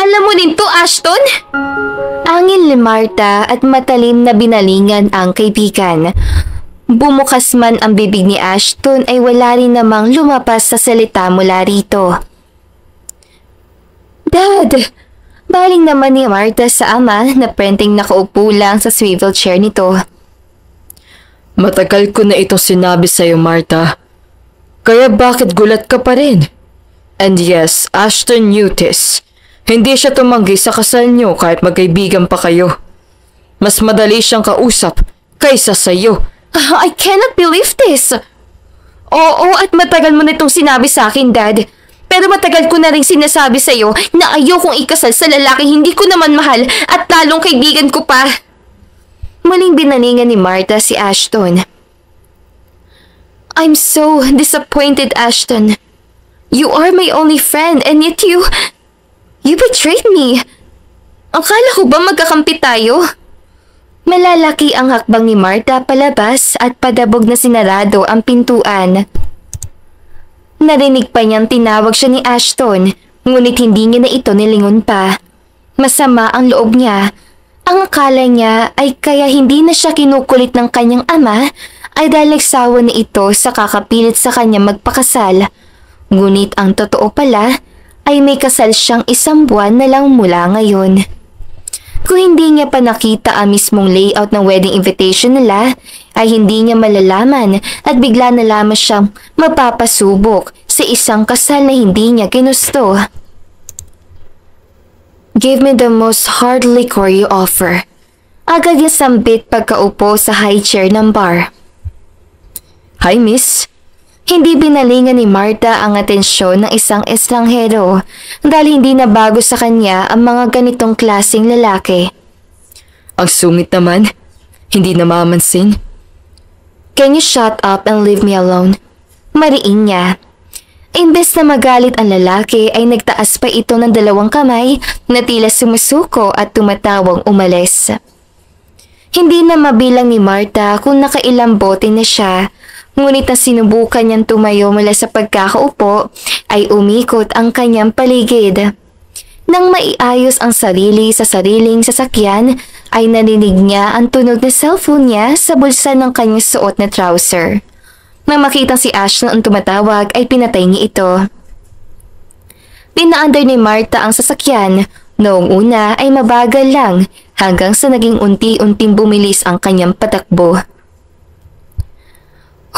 Alam mo din to, Ashton? Angin ni Marta at matalim na binalingan ang kaibigan. Bumukas man ang bibig ni Ashton ay wala rin namang lumapas sa salita mula rito. Dad! Baling naman ni Marta sa ama na prenting nakaupo lang sa swivel chair nito. Matagal ko na itong sinabi sa'yo, Marta. Kaya bakit gulat ka pa rin? And yes, Ashton knew this. Hindi siya tumanggi sa kasal niyo kahit magkaibigan pa kayo. Mas madali siyang kausap kaysa sa'yo. I cannot believe this! Oo, at matagal mo na itong sinabi sa akin, Dad. Pero matagal ko na rin sinasabi sa'yo na ayokong ikasal sa lalaki hindi ko naman mahal at lalong kaibigan ko pa. Muling binalingan ni Marta si Ashton. I'm so disappointed, Ashton. You are my only friend and yet you betrayed me. Akala ko ba magkakampi tayo? Malalaki ang hakbang ni Marta palabas at padabog na sinarado ang pintuan. Narinig pa niyang tinawag siya ni Ashton, ngunit hindi niya na ito nilingon pa. Masama ang loob niya. Ang akala niya ay kaya hindi na siya kinukulit ng kanyang ama ay dahil nagsawa na ito sa kakapilit sa kanya magpakasal. Ngunit ang totoo pala ay may kasal siyang 1 buwan na lang mula ngayon. Kung hindi niya pa nakita ang mismong layout ng wedding invitation nila, ay hindi niya malalaman at bigla na lamang siyang mapapasubok sa isang kasal na hindi niya ginusto. Give me the most hard liquor you offer. Agad niya sambit pagkaupo sa high chair ng bar. Hi, miss. Hindi binalingan ni Marta ang atensyon ng isang estranghero dahil hindi na bago sa kanya ang mga ganitong klaseng lalaki. Ang sungit naman. Hindi namamansin. Can you shut up and leave me alone? Mariin niya. Imbes na magalit ang lalaki ay nagtaas pa ito ng 2 kamay na tila sumusuko at tumatawang umalis. Hindi na mabilang ni Marta kung nakailang bote na siya, ngunit na sinubukan niyang tumayo mula sa pagkakaupo ay umikot ang kanyang paligid. Nang maiayos ang sarili sa sariling sasakyan ay narinig niya ang tunog na cellphone niya sa bulsa ng kanyang suot na trouser. Nang makitang si Ashton ang tumatawag ay pinatay niya ito. Pinaandar ni Marta ang sasakyan. Noong una ay mabagal lang hanggang sa naging unti-unting bumilis ang kanyang patakbo.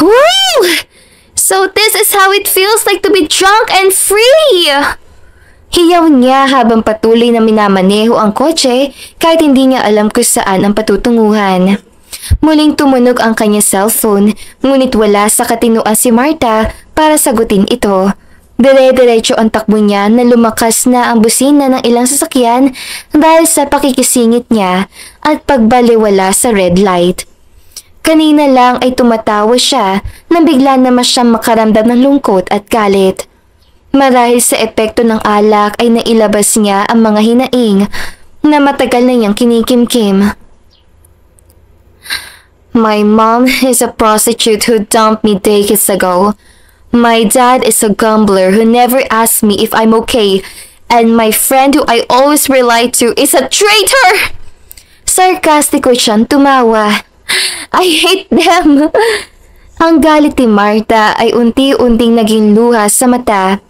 Woo! So this is how it feels like to be drunk and free! Hiyaw niya habang patuloy na minamaneho ang kotse kahit hindi niya alam kung saan ang patutunguhan. Muling tumunog ang kanyang cellphone, ngunit wala sa katinuan si Marta para sagutin ito. Dire-diretso ang takbo niya na lumakas na ang busina ng ilang sasakyan dahil sa pakikisingit niya at pagbaliwala sa red light. Kanina lang ay tumatawa siya nang bigla naman siyang makaramdam ng lungkot at galit. Marahil sa epekto ng alak ay nailabas niya ang mga hinaing na matagal na niyang kinikimkim. My mom is a prostitute who dumped me decades ago. My dad is a gambler who never asked me if I'm okay. And my friend who I always rely to is a traitor! Sarkastiko siyang tumawa. I hate them! Ang galit ni Marta ay unti-unting naging luha sa mata.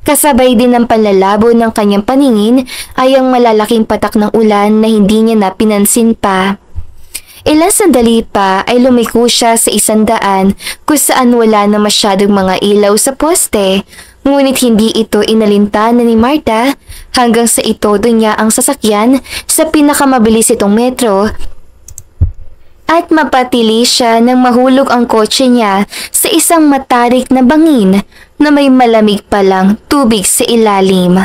Kasabay din ng panlalabo ng kanyang paningin ay ang malalaking patak ng ulan na hindi niya napinansin pa. Ilang sandali pa ay lumiko siya sa 100 kung saan wala na masyadong mga ilaw sa poste, ngunit hindi ito inalintana ni Marta hanggang sa itodo niya ang sasakyan sa pinakamabilis itong metro at mapatili siya nang mahulog ang kotse niya sa isang matarik na bangin na may malamig palang tubig sa ilalim.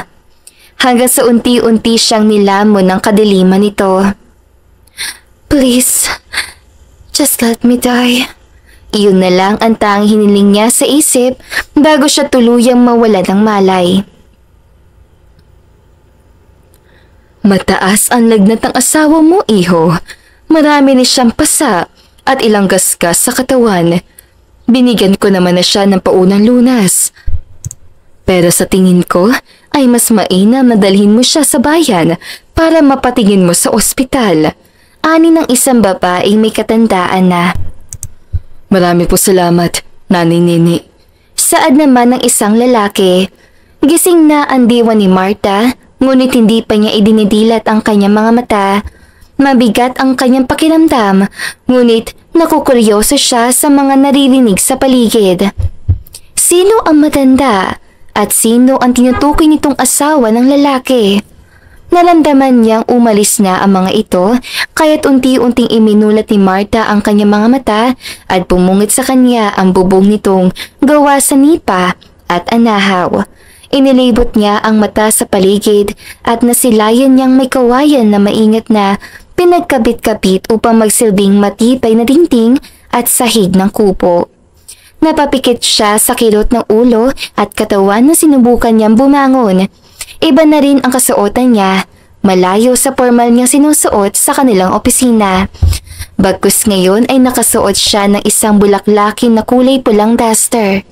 Hanggang sa unti-unti siyang nilamon ng kadiliman nito. Please, just let me die. Iyon na lang ang tanging hiniling niya sa isip bago siya tuluyang mawala ng malay. Mataas ang lagnat ng asawa mo, iho. Marami na siyang pasa at ilang gasgas sa katawan. Binigyan ko naman na siya ng paunang lunas. Pero sa tingin ko ay mas mainam na dalhin mo siya sa bayan para mapatingin mo sa ospital. Ani ng isang babaeng may katandaan na. Marami po salamat, Nanay Nini. Saad naman ng isang lalaki. Gising na ang diwa ni Marta, ngunit hindi pa niya idinidilat ang kanyang mga mata. Mabigat ang kanyang pakiramdam, ngunit nakukuryoso siya sa mga naririnig sa paligid. Sino ang matanda at sino ang tinutukoy nitong asawa ng lalaki? Naramdaman niyang umalis na ang mga ito, kaya't unti-unting iminulat ni Marta ang kanyang mga mata at pumungit sa kanya ang bubong nitong gawa sa nipa at anahaw. Inilibot niya ang mata sa paligid at nasilayan niyang may kawayan na maingat na pinagkabit-kabit upang magsilbing matibay na dingding at sahig ng kupo. Napapikit siya sa kilot ng ulo at katawan na sinubukan niyang bumangon. Iba na rin ang kasuotan niya, malayo sa formal niyang sinusuot sa kanilang opisina. Bagkus ngayon ay nakasuot siya ng isang bulaklakin na kulay pulang duster.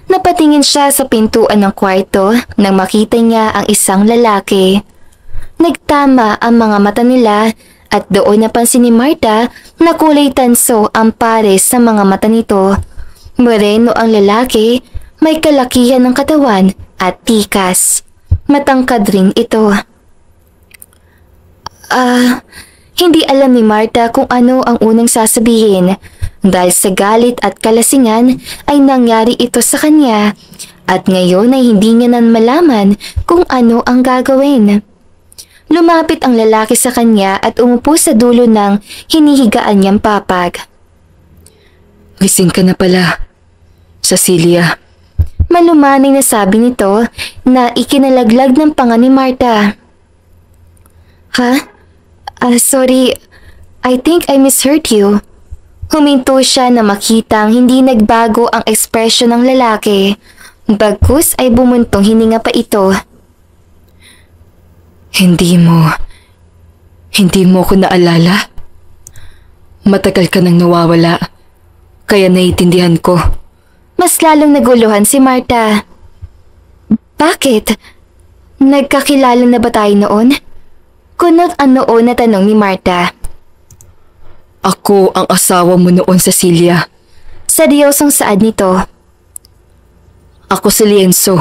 Napatingin siya sa pintuan ng kwarto nang makita niya ang isang lalaki. Nagtama ang mga mata nila at doon napansin ni Marta na kulay tanso ang pares sa mga mata nito. Moreno ang lalaki, may kalakihan ng katawan at tikas. Matangkad rin ito. Hindi alam ni Marta kung ano ang unang sasabihin dahil sa galit at kalasingan ay nangyari ito sa kanya at ngayon ay hindi niya nan malaman kung ano ang gagawin. Lumapit ang lalaki sa kanya at umupo sa dulo ng hinihigaan niyang papag. Gising ka na pala, Cecilia. Malumanay na sabi nito na ikinalaglag ng panga ni Marta. Ha? Sorry, I think I misheard you. Huminto siya na makitang hindi nagbago ang ekspresyon ng lalaki. Bagkus ay bumuntong hininga pa ito. Hindi mo ko naalala? Matagal ka nang nawawala, kaya naiintindihan ko. Mas lalong naguluhan si Marta. Bakit? Nagkakilala na ba tayo noon? Kunot ang noon na tanong ni Marta. Ako ang asawa mo noon, Cecilia. Seryosong saad nito. Ako si Lienzo.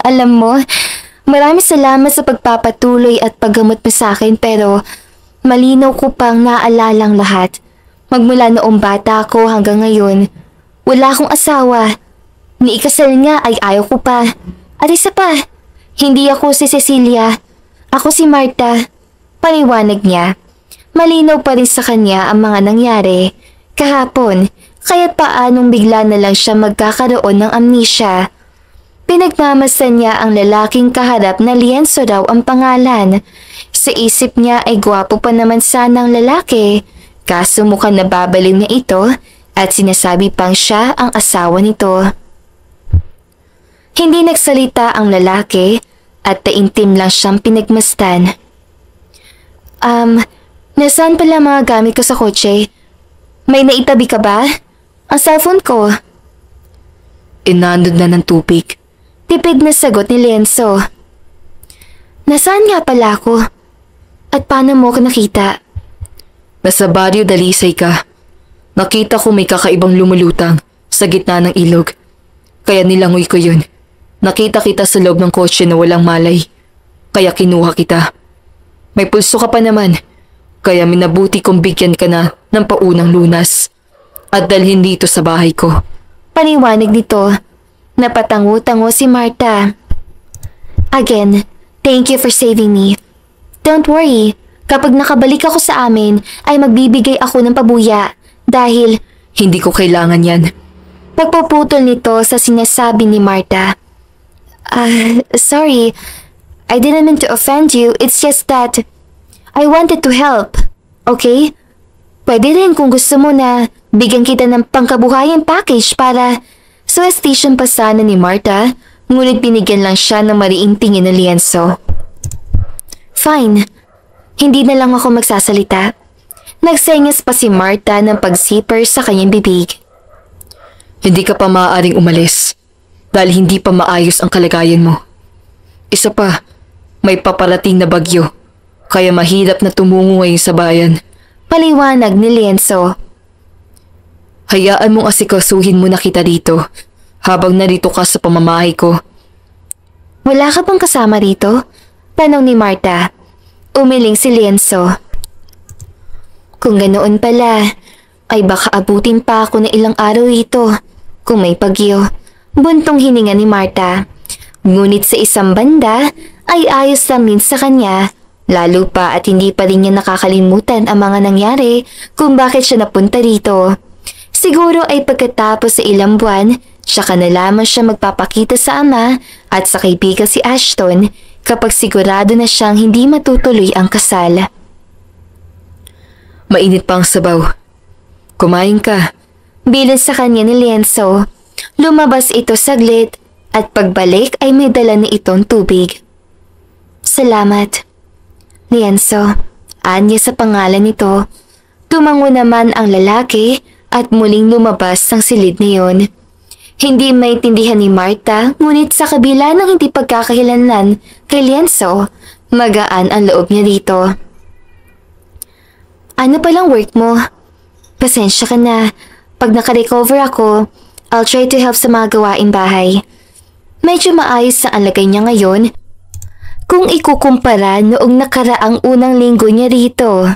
Alam mo, maraming salamat sa pagpapatuloy at paggamot mo sa akin pero malinaw ko pang naalalang lahat. Magmula noong bata ko hanggang ngayon, wala akong asawa. Ni ikasal nga ay ayaw ko pa. At isa pa, hindi ako si Cecilia. Ako si Marta. Paliwanag niya. Malinaw pa rin sa kanya ang mga nangyari kahapon, kaya't paanong bigla na lang siya magkakaroon ng amnesia. Pinagmamasan niya ang lalaking kaharap na Lienzo daw ang pangalan. Sa isip niya ay gwapo pa naman sana ang lalaki, kaso mukhang nababaliw na ito at sinasabi pang siya ang asawa nito. Hindi nagsalita ang lalaki at taimtim lang siyang pinagmasdan. Nasaan pala mga gamit ko sa kotse? May naitabi ka ba? Ang cellphone ko. Inanod na ng tubig. Tipid na sagot ni Lienzo. Nasaan nga pala ako? At paano mo ko nakita? Nasa Barrio Dalisay ka. Nakita ko may kakaibang lumulutang sa gitna ng ilog. Kaya nilangoy ko yun. Nakita kita sa loob ng kotse na walang malay. Kaya kinuha kita. May pulso ka pa naman. Kaya minabuti kong bigyan ka na ng paunang lunas at dalhin dito sa bahay ko. Paniwanag nito. Napatango-tango si Marta. Again, thank you for saving me. Don't worry, kapag nakabalik ako sa amin ay magbibigay ako ng pabuya dahil hindi ko kailangan yan. Pagpuputol nito sa sinasabi ni Marta. Sorry, I didn't mean to offend you, it's just that I wanted to help, okay? Pwede rin kung gusto mo na bigyan kita ng pangkabuhayan package para sa station pa sana ni Marta, ngunit binigyan lang siya ng mariing tingin ni Lienzo. Fine, hindi na lang ako magsasalita. Nagsenyas pa si Marta ng pag-zipper sa kanyang bibig. Hindi ka pa maaaring umalis dahil hindi pa maayos ang kalagayan mo. Isa pa, may paparating na bagyo kaya mahirap na tumungo ngayon sa bayan. Paliwanag ni Lienzo. Hayaan mong asikasuhin mo na kita dito habang narito ka sa pamamahay ko. Wala ka bang kasama rito? Tanong ni Marta. Umiling si Lienzo. Kung ganoon pala, ay baka abutin pa ako ng ilang araw rito kung may bagyo. Buntong hininga ni Marta. Ngunit sa isang banda ay ayos lang din sa kanya, lalo pa at hindi pa rin niya nakakalimutan ang mga nangyari kung bakit siya napunta rito. Siguro ay pagkatapos sa ilang buwan, saka na lamang siya magpapakita sa ama at sa kaibigan si Ashton kapag sigurado na siyang hindi matutuloy ang kasal. Mainit pa ang sabaw. Kumain ka. Bilin sa kanya ni Lienzo. Lumabas ito saglit at pagbalik ay may dala na itong tubig. Salamat. Lienzo, anya sa pangalan nito. Tumango naman ang lalaki at muling lumabas ang silid na yun. Hindi maintindihan ni Marta, ngunit sa kabila ng hindi pagkakakilanlan kay Lienzo, magaan ang loob niya dito. Ano palang work mo? Pasensya ka na. Pag nakarecover ako, I'll try to help sa mga gawaing bahay. Medyo maayos na ang lagay niya ngayon kung ikukumpara noong nakaraang unang linggo niya rito.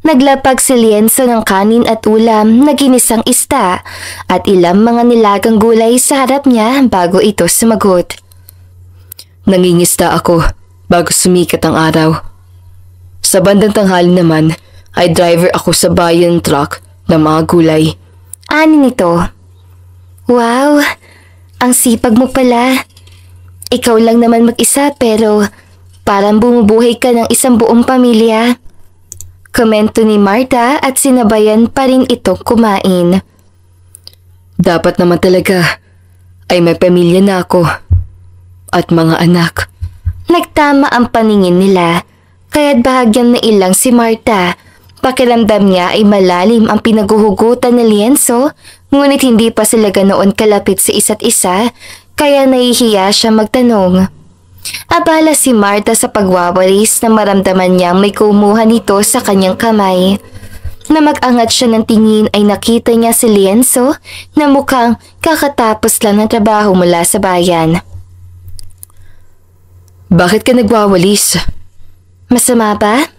Naglapag si Lienzo ng kanin at ulam na ginisang ista at ilang mga nilagang gulay sa harap niya bago ito sumagot. Nangingista ako bago sumikat ang araw. Sa bandang tanghali naman ay driver ako sa bayan truck ng mga gulay. Ani nito? Wow, ang sipag mo pala. Ikaw lang naman mag-isa pero parang bumubuhay ka ng isang buong pamilya. Komento ni Marta at sinabayan pa rin itong kumain. Dapat naman talaga ay may pamilya na ako at mga anak. Nagtama ang paningin nila kaya't bahagyang nailang si Marta. Pakiramdam niya ay malalim ang pinaguhugutan ni Lienzo, ngunit hindi pa sila ganoon kalapit sa isa't isa, kaya nahihiya siya magtanong. Abala si Marta sa pagwawalis na maramdaman niyang may kumuha nito sa kanyang kamay. Na mag-angat siya ng tingin ay nakita niya si Lienzo na mukhang kakatapos lang ng trabaho mula sa bayan. Bakit ka nagwawalis? Masama ba?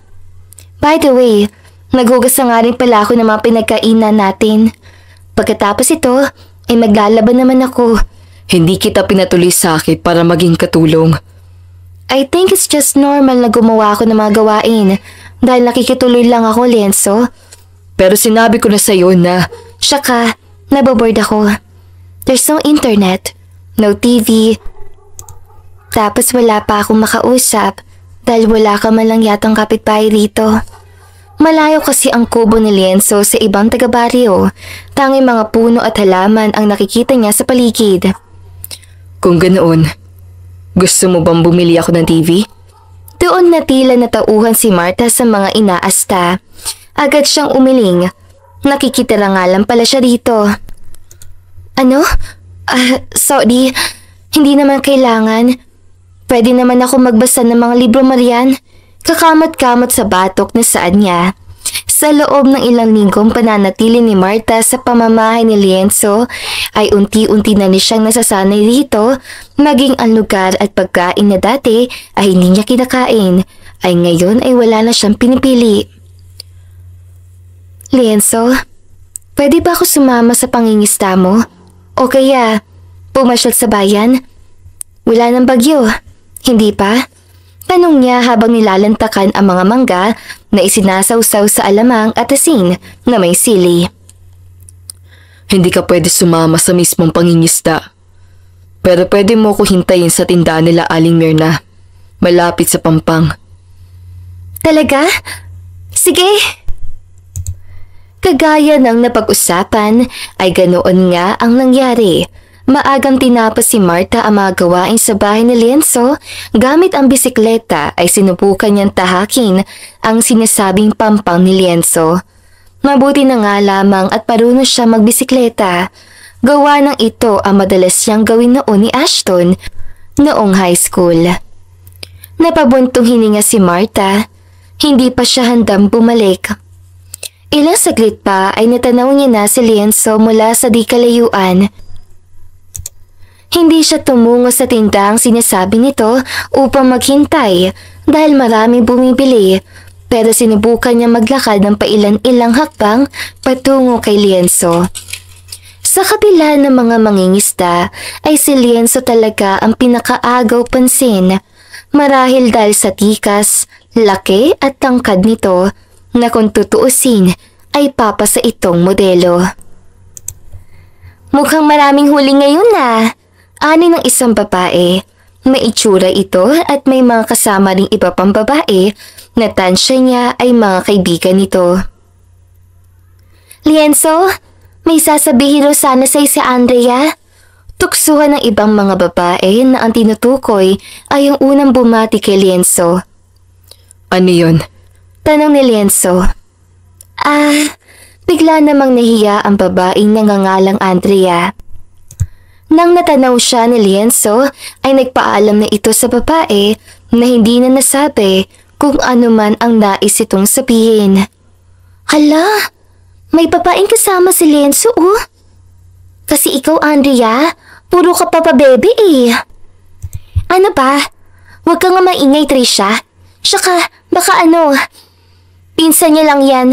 By the way, naghugas na nga rin pala ako ng mga pinagkainan natin. Pagkatapos ito, ay maglalaban naman ako. Hindi kita pinatuloy sa akin para maging katulong. I think it's just normal na gumawa ako ng mga gawain dahil nakikituloy lang ako, Lienzo. Pero sinabi ko na sa'yo na... Saka, naboboard ako. There's no internet, no TV. Tapos wala pa akong makausap dahil wala ka man lang yatang kapitbahay rito. Malayo kasi ang kubo ni Lienzo sa ibang taga-baryo. Tanging mga puno at halaman ang nakikita niya sa paligid. Kung ganoon, gusto mo bang bumili ako ng TV? Doon na tila natauhan si Marta sa mga inaasta. Agad siyang umiling. Nakikitira nga lang pala siya dito. Ano? Sorry. Hindi naman kailangan. Pwede naman ako magbasa ng mga libro, Marian. Kakamot-kamot sa batok na saan niya. Sa loob ng ilang linggong pananatili ni Marta sa pamamahay ni Lienzo ay unti-unti na siyang nasasanay rito, maging ang lugar at pagkain na dati ay hindi niya kinakain ay ngayon ay wala na siyang pinipili. Lienzo, pwede ba ako sumama sa pangingista mo? O kaya pumasyal sa bayan? Wala nang bagyo, hindi pa? Tanong niya habang nilalantakan ang mga mangga na isinasawsaw sa alamang at asin na may sili. Hindi ka pwede sumama sa mismong pangingisda. Pero pwede mo ko hintayin sa tindahan nila Aling Myrna, malapit sa Pampang. Talaga? Sige! Kagaya ng napag-usapan ay ganoon nga ang nangyari. Maagang tinapos si Marta ang mga gawain sa bahay ni Lienzo. Gamit ang bisikleta ay sinubukan niyang tahakin ang sinasabing Pampang ni Lienzo. Mabuti na nga lamang at marunong siya magbisikleta. Gawa ng ito ang madalas siyang gawin noon ni Ashton noong high school. Napabuntong hininga si Martha. Hindi pa siya handang bumalik. Ilang saglit pa ay natanaw niya na si Lienzo mula sa di kalayuan. Hindi siya tumungo sa tindang sinasabi nito upang maghintay dahil maraming bumibili, pero sinubukan niya maglakad ng pailan-ilang hakbang patungo kay Lienzo. Sa kabila ng mga mangingisda ay si Lienzo talaga ang pinakaagaw pansin, marahil dahil sa tikas, laki at tangkad nito na kung tutuusin ay papa sa itong modelo. Mukhang maraming huli ngayon na, ani ng isang babae. May itsura ito at may mga kasama ring iba pang babae na tansya niya ay mga kaibigan nito. Lienzo, may sasabihin ro sana sa'yo si Andrea. Tuksuhan ng ibang mga babae na ang tinutukoy ay ang unang bumati kay Lienzo. Ano yun? Tanong ni Lienzo. Bigla namang nahiya ang babaeng nangangalang Andrea. Nang natanaw siya ni Lienzo ay nagpaalam na ito sa babae na hindi na nasabi kung ano man ang nais itong sabihin. Hala, may babaeng kasama si Lienzo oh. Kasi ikaw Andrea, puro ka pa bebe eh. Ano ba? Huwag ka nga maingay Trisha. Saka baka pinsan niya lang yan.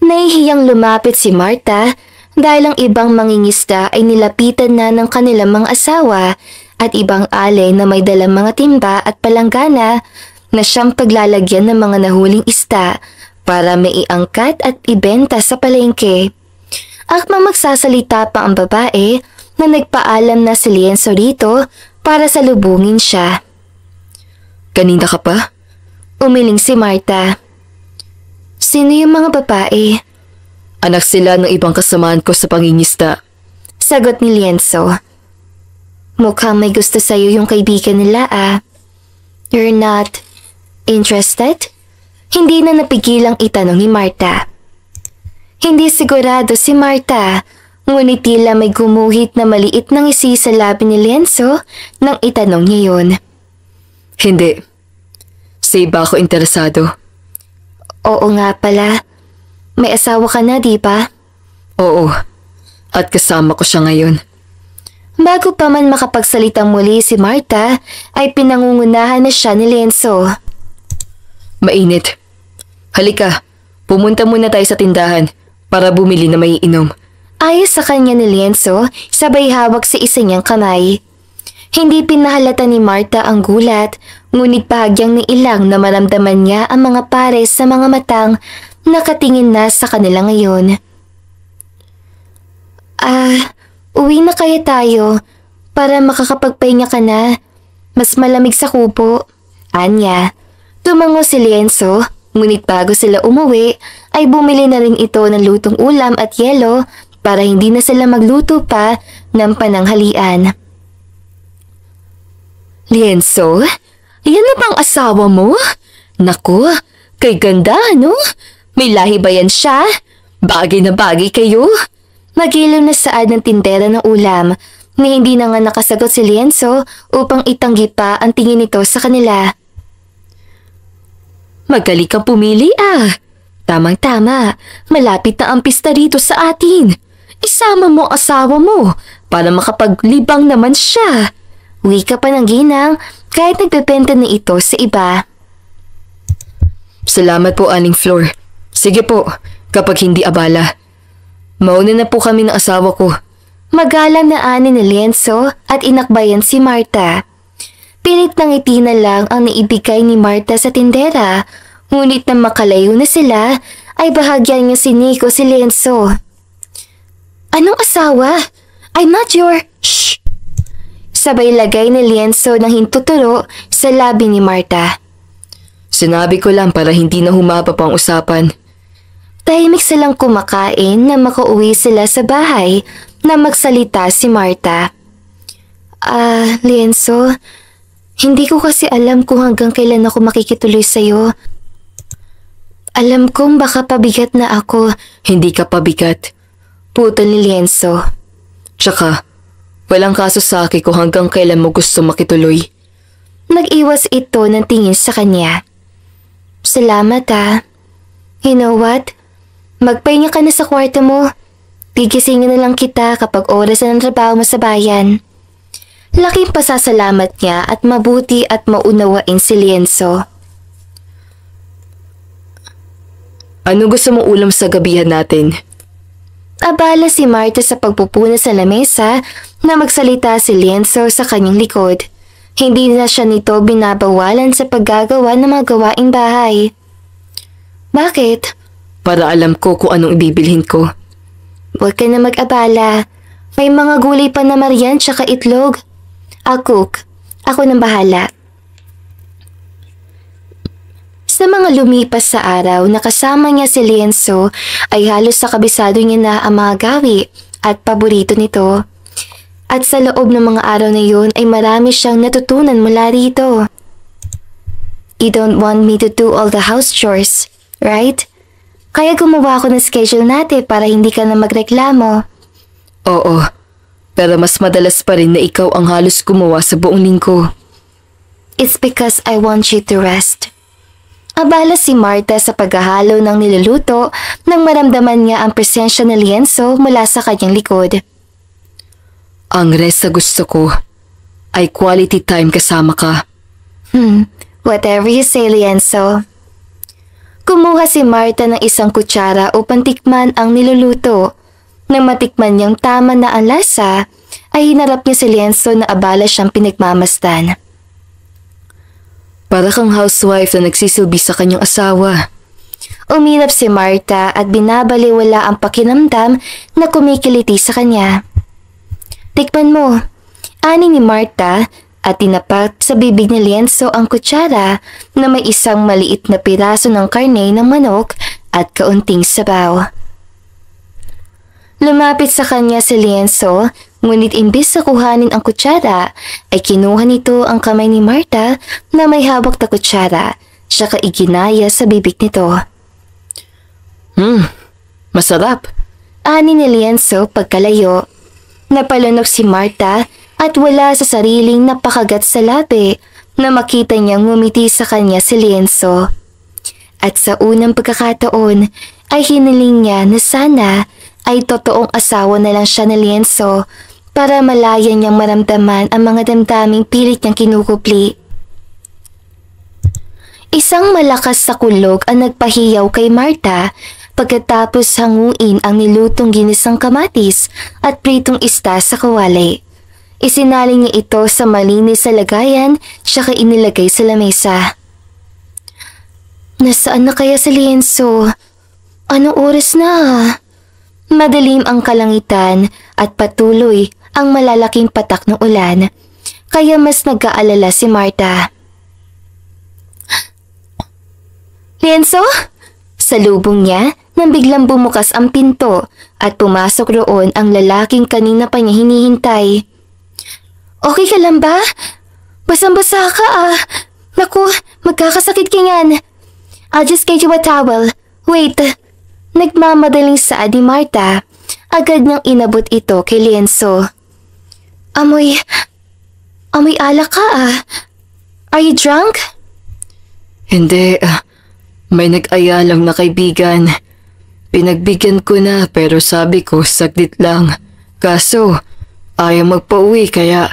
Nahihiyang lumapit si Martha dahil ang ibang mangingisda ay nilapitan na ng kanilang mga asawa at ibang alay na may dalang mga timba at palanggana na siyang paglalagyan ng mga nahuling isda para maiangkat at ibenta sa palengke. Akmang magsasalita pa ang babae na nagpaalam na si Lienzo rito para salubungin siya. Kanina ka pa? Umiling si Martha. Sino yung mga babae? Anak sila ng ibang kasamaan ko sa pangingisda. Sagot ni Lienzo. Mukhang may gusto sa'yo yung kaibigan nila ah. You're not interested? Hindi na napigilang itanong ni Martha. Hindi sigurado si Martha, ngunit tila may gumuhit na maliit na ngisi sa labi ni Lienzo nang itanong niya yun. Hindi. Sa iba ako interesado. Oo nga pala. May asawa ka na, di ba? Oo. At kasama ko siya ngayon. Bago pa man makapagsalita muli si Martha, ay pinangungunahan na siya ni Lienzo. Mainit. Halika, pumunta muna tayo sa tindahan para bumili na maiinom. Ayos sa kanya ni Lienzo, sabay hawak sa isa niyang kamay. Hindi pinahalata ni Martha ang gulat, ngunit bahagyang ni ilang na maramdaman niya ang mga pares sa mga matang nakatingin na sa kanila ngayon. Uwi na kaya tayo para makakapagpahinga ka na. Mas malamig sa kubo. Anya. Tumango si Lienzo, ngunit bago sila umuwi ay bumili na rin ito ng lutong ulam at yelo para hindi na sila magluto pa ng pananghalian. Lienzo, yan na bang asawa mo? Naku, kay ganda no? May lahi ba yan siya? Bagay na bagay kayo. Magilaw na saad ng tindera ng ulam na hindi na nga nakasagot si Lienzo upang itanggi pa ang tingin nito sa kanila. Magaling kang pumili ah. Tamang-tama, malapit na ang pista rito sa atin. Isama mo ang asawa mo para makapaglibang naman siya. Uwi ka pa ng ginang kahit nagbebenta na ito sa iba. Salamat po, Aling Flor. Sige po, kapag hindi abala. Mauna na po kami ng asawa ko. Magalang na ani ni Lienzo at inakbayan si Martha. Pilit ng ngiti na lang ang naibigay ni Martha sa tindera, ngunit nang makalayo na sila ay bahagyan niya siniko si Lienzo. Anong asawa? I'm not your... Shh! Sabay lagay ni Lienzo ng hintuturo sa labi ni Martha. Sinabi ko lang para hindi na humaba pang usapan. Tahimik silang kumakain na makauwi sila sa bahay na magsalita si Martha. Lienzo, hindi ko kasi alam kung hanggang kailan ako makikituloy sa'yo. Alam kong baka pabigat na ako. Hindi ka pabigat. Putol ni Lienzo. Tsaka, walang kaso sa akin kung hanggang kailan mo gusto makituloy. Nag-iwas ito ng tingin sa kanya. Salamat ah. You know what? Magpahinga ka na sa kwarto mo. Gigisingin na lang kita kapag oras na ng trabaho mo sa bayan. Laking pasasalamat niya at mabuti at maunawain si Lienzo. Ano gusto mong ulam sa gabihan natin? Abala si Marta sa pagpupuna sa lamesa na magsalita si Lienzo sa kanyang likod. Hindi na siya nito binabawalan sa paggagawa ng mga gawaing bahay. Bakit? Para alam ko kung anong ibibilhin ko. Huwag ka na mag-abala. May mga gulay pa na Marian tsaka itlog. I'll cook. Ako nang bahala. Sa mga lumipas sa araw na kasama niya si Lienzo ay halos sa kabisado niya na ang mga gawi at paborito nito. At sa loob ng mga araw na yun ay marami siyang natutunan mula rito. You don't want me to do all the house chores, right? Kaya gumawa ako ng schedule natin para hindi ka na magreklamo. Oo, pero mas madalas pa rin na ikaw ang halos gumawa sa buong linggo. It's because I want you to rest. Abala si Marta sa paghahalo ng niluluto nang maramdaman niya ang presensya ni Lienzo mula sa kanyang likod. Ang rest sa gusto ko ay quality time kasama ka. Whatever you say, Lienzo. Kumuha si Marta ng isang kutsara upang tikman ang niluluto. Nang matikman niyang tama na ang lasa, ay hinarap niya si Lienzo na abala siyang pinagmamasdan. Para kang housewife na nagsisilbi sa kanyang asawa. Umirap si Marta at binabaliwala ang pakinamdam na kumikiliti sa kanya. Tikman mo, ani ni Marta at tinapat sa bibig ni Lienzo ang kutsara na may isang maliit na piraso ng karne ng manok at kaunting sabaw. Lumapit sa kanya si Lienzo, ngunit imbis na kuhanin ang kutsara, ay kinuha nito ang kamay ni Marta na may hawak na kutsara, tsaka iginaya sa bibig nito. Masarap. Ani ni Lienzo pagkalayo. Napalunok si Marta at wala sa sariling napakagat sa labi na makita niyang ngumiti sa kanya si Lienzo. At sa unang pagkakataon ay hiniling niya na sana ay totoong asawa na lang siya ni Lienzo para malaya niyang maramdaman ang mga damdaming pilit niyang kinukupli. Isang malakas na kulog ang nagpahiyaw kay Marta pagkatapos hanguin ang nilutong ginisang kamatis at pritong ista sa kawali. Isinaling niya ito sa malinis sa lagayan tsaka inilagay sa lamesa. Nasaan na kaya si Lienzo? Anong oras na? Madilim ang kalangitan at patuloy ang malalaking patak ng ulan, kaya mas nag-aalala si Marta. Lienzo? Salubong niya nang biglang bumukas ang pinto at pumasok roon ang lalaking kanina pa niya hinihintay. Okay ka lang ba? Basang-basa ka ah. Naku, magkakasakit ka yan. I'll just get you a towel. Wait. Nagmamadaling saad ni Marta. Agad niyang inabot ito kay Lienzo. Amoy alak ka ah. Are you drunk? Hindi. May nag-aya lang na kaibigan. Pinagbigyan ko na pero sabi ko saglit lang. Kaso, ayaw magpauwi kaya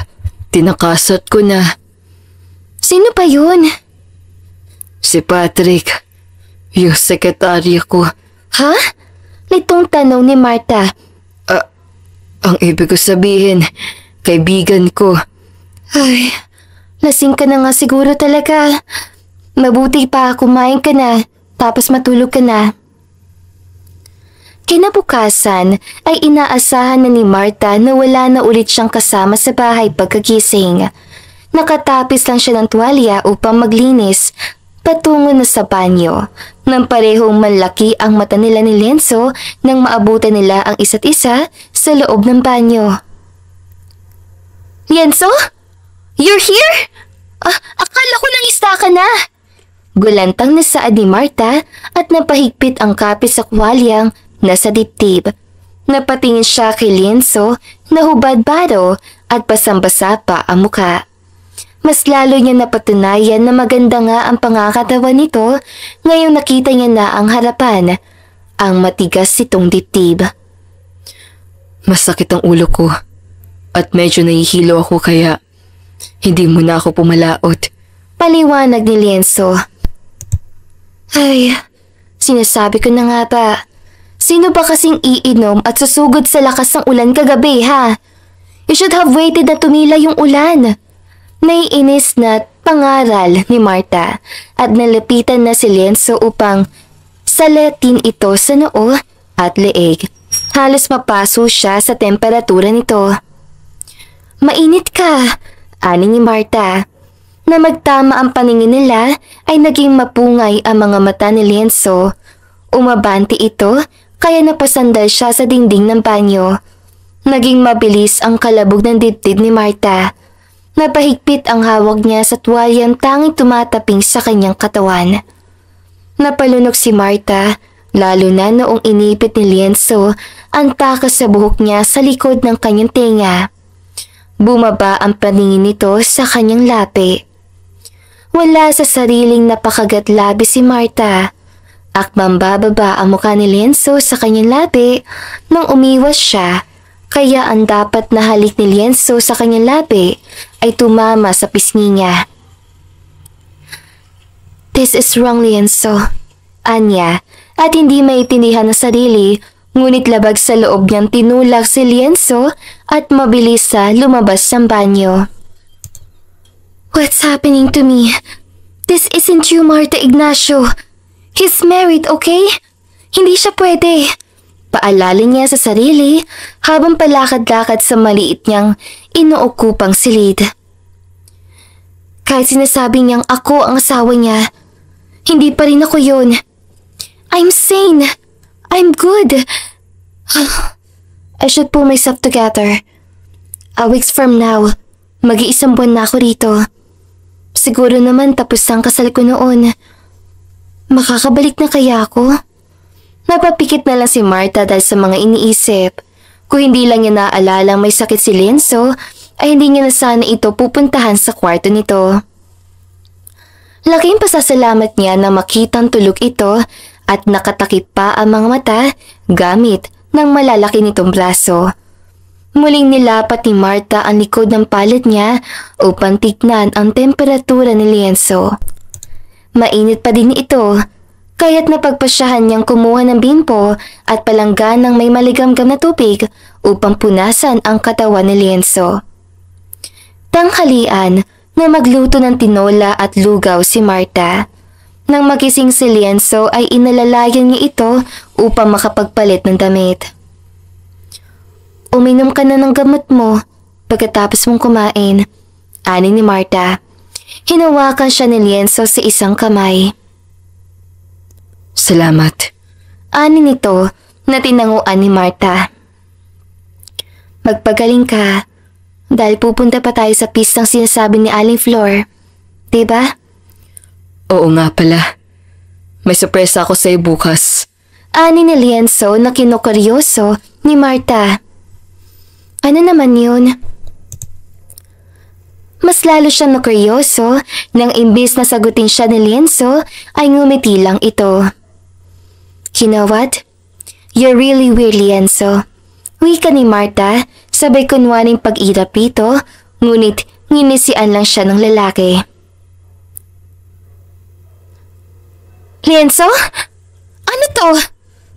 tinakasat ko na. Sino pa yun? Si Patrick. Yung sekretarya ko. Ha? Litong tanong ni Marta. Ang ibig ko sabihin, kaibigan ko. Ay, lasing ka na nga siguro talaga. Mabuti pa kumain ka na, tapos matulog ka na. Kinabukasan ay inaasahan na ni Marta na wala na ulit siyang kasama sa bahay pagkagising. Nakatapis lang siya ng tuwalya upang maglinis, patungo na sa banyo. Nang parehong malaki ang mata nila ni Lienzo nang maabutan nila ang isa't isa sa loob ng banyo. Lienzo? You're here? Akala ko nang ista ka na. Gulantang nasaad ni Marta at napahigpit ang kape sa kwalyang nasa dibdib. Napatingin siya kay Lienzo na hubad-bado at basang-basa pa ang muka. Mas lalo niya napatunayan na maganda nga ang pangakatawan nito ngayong nakita niya na ang harapan, ang matigas nitong dibdib. Masakit ang ulo ko at medyo nahihilo ako kaya hindi mo na ako pumalaot. Paliwanag ni Lienzo. Ay, sinasabi ko na nga ba, sino ba kasing iinom at susugod sa lakas ng ulan kagabi ha? You should have waited na tumila yung ulan. Naiinis na pangaral ni Marta at nalapitan na si Lienzo upang salatin ito sa noo at leeg. Halos mapaso siya sa temperatura nito. Mainit ka, ani ni Marta. Na magtama ang paningin nila ay naging mapungay ang mga mata ni Lienzo. Umabanti ito kaya napasandal siya sa dingding ng banyo. Naging mabilis ang kalabog ng dibdib ni Marta. Napahigpit ang hawak niya sa tuwalyang tanging tumataping sa kanyang katawan. Napalunok si Marta, lalo na noong inipit ni Lienzo ang takas sa buhok niya sa likod ng kanyang tenga. Bumaba ang paningin nito sa kanyang labi. Wala sa sariling napakagat labi si Marta. Akmang bababa ang mukha ni Lienzo sa kanyang labi nang umiwas siya. Kaya ang dapat na halik ni Lienzo sa kanyang labi ay tumama sa pisngi niya. This is wrong, Lienzo. Anya, at hindi maintindihan ng sarili, ngunit labag sa loob niyang tinulak si Lienzo at mabilis sa lumabas ng banyo. What's happening to me? This isn't you, Marta Ignacio. He's married, okay? Hindi siya pwede. Paalala niya sa sarili habang palakad-lakad sa maliit niyang inuukupang silid. Kahit sinasabi niyang ako ang asawa niya, hindi pa rin ako yun. I'm sane. I'm good. I should pull myself together. A weeks from now, mag-iisang buwan na ako rito. Siguro naman tapos ang kasal ko noon. Makakabalik na kaya ako? Napapikit na lang si Marta dahil sa mga iniisip. Kung hindi lang niya naalalang may sakit si Lienzo, ay hindi niya na sana ito pupuntahan sa kwarto nito. Laking pasasalamat niya na makitang tulog ito at nakatakip pa ang mga mata gamit ng malalaki nitong braso. Muling nilapat ni Marta ang likod ng palad niya upang tignan ang temperatura ni Lienzo. Mainit pa din ito, kaya't napagpasyahan niyang kumuha ng bimpo at palanggan ng may maligamgam na tubig upang punasan ang katawan ni Lienzo. Tanghalian na magluto ng tinola at lugaw si Marta. Nang magising si Lienzo ay inalalayan niya ito upang makapagpalit ng damit. Uminom ka na ng gamot mo pagkatapos mong kumain, ani ni Marta. Hinawakan siya ni Lienzo sa isang kamay. Salamat. Ani nito na tinanguan ni Marta. Magpagaling ka dahil pupunta pa tayo sa pistang sinasabi ni Aling Flor. Diba? Oo nga pala. May sorpresa ako sa'yo bukas. Ani ni Lienzo na kinukuryoso ni Marta. Ano naman yun? Mas lalo siyang nakuryoso nang imbis na sagutin siya ni Lienzo ay ngumiti lang ito. You know what? You're really weird, Lienzo. Wika ni Marta, sabay kunwaring pag-irap ito, ngunit nginisian lang siya ng lalaki. Lienzo? Ano to?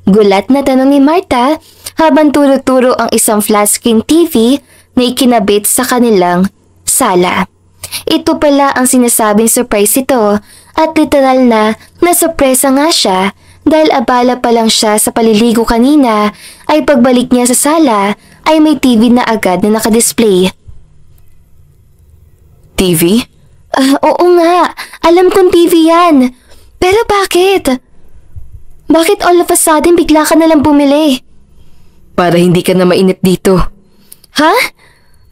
Gulat na tanong ni Marta habang turo-turo ang isang flat screen TV na ikinabit sa kanilang sala. Ito pala ang sinasabing surprise ito at literal na nasurpresa nga siya dahil abala pa lang siya sa paliligo kanina ay pagbalik niya sa sala ay may TV na agad na nakadisplay. TV? Oo nga, alam kong TV yan. Pero bakit? Bakit all of a sudden bigla ka nalang bumili? Para hindi ka na mainit dito. Ha?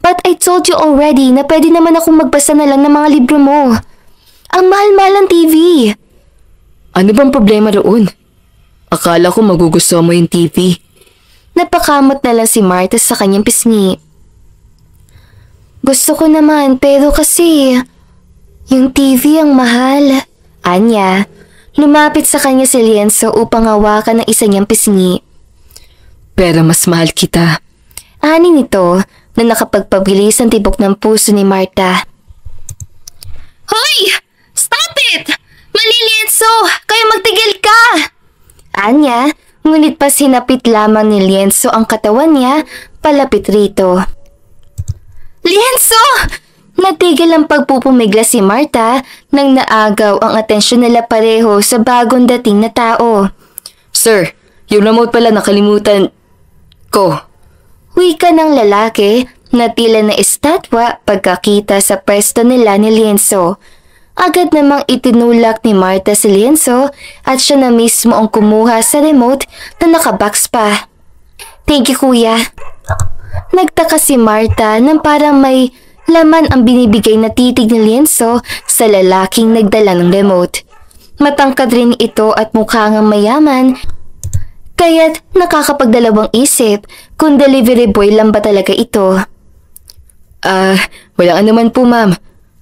But I told you already na pwede naman akong magbasa na lang ng mga libro mo. Ang mahal-mahal ng TV. Ano bang problema roon? Akala ko magugustuhan mo yung TV. Napakamot na lang si Marta sa kanyang pisngi. Gusto ko naman pero kasi yung TV ang mahal. Anya, lumapit sa kanya si Lienzo upang hawakan ng isa niyang pisngi. Pero mas mahal kita. Ani nito na nakapagpabilis ang tibok ng puso ni Marta. Hoy! Stop it! Mali, Lienzo! Kaya magtigil ka! Anya, ngunit pa sinapit lamang ni Lienzo ang katawan niya palapit rito. Lienzo! Natigil ang pagpupumigla si Marta nang naagaw ang atensyon nila pareho sa bagong dating na tao. Sir, yung remote pala nakalimutan ko. Wika ng lalaki na tila na estatwa pagkakita sa pwesto nila ni Lienzo. Agad namang itinulak ni Marta si Lienzo at siya na mismo ang kumuha sa remote na nakabox pa. Thank you, kuya. Nagtaka si Marta nang parang may laman ang binibigay na titig ni Lienzo sa lalaking nagdala ng remote. Matangkad rin ito at mukha ngang mayaman, kaya't nakakapagdalawang isip kung delivery boy lang ba talaga ito. Wala naman po, ma'am.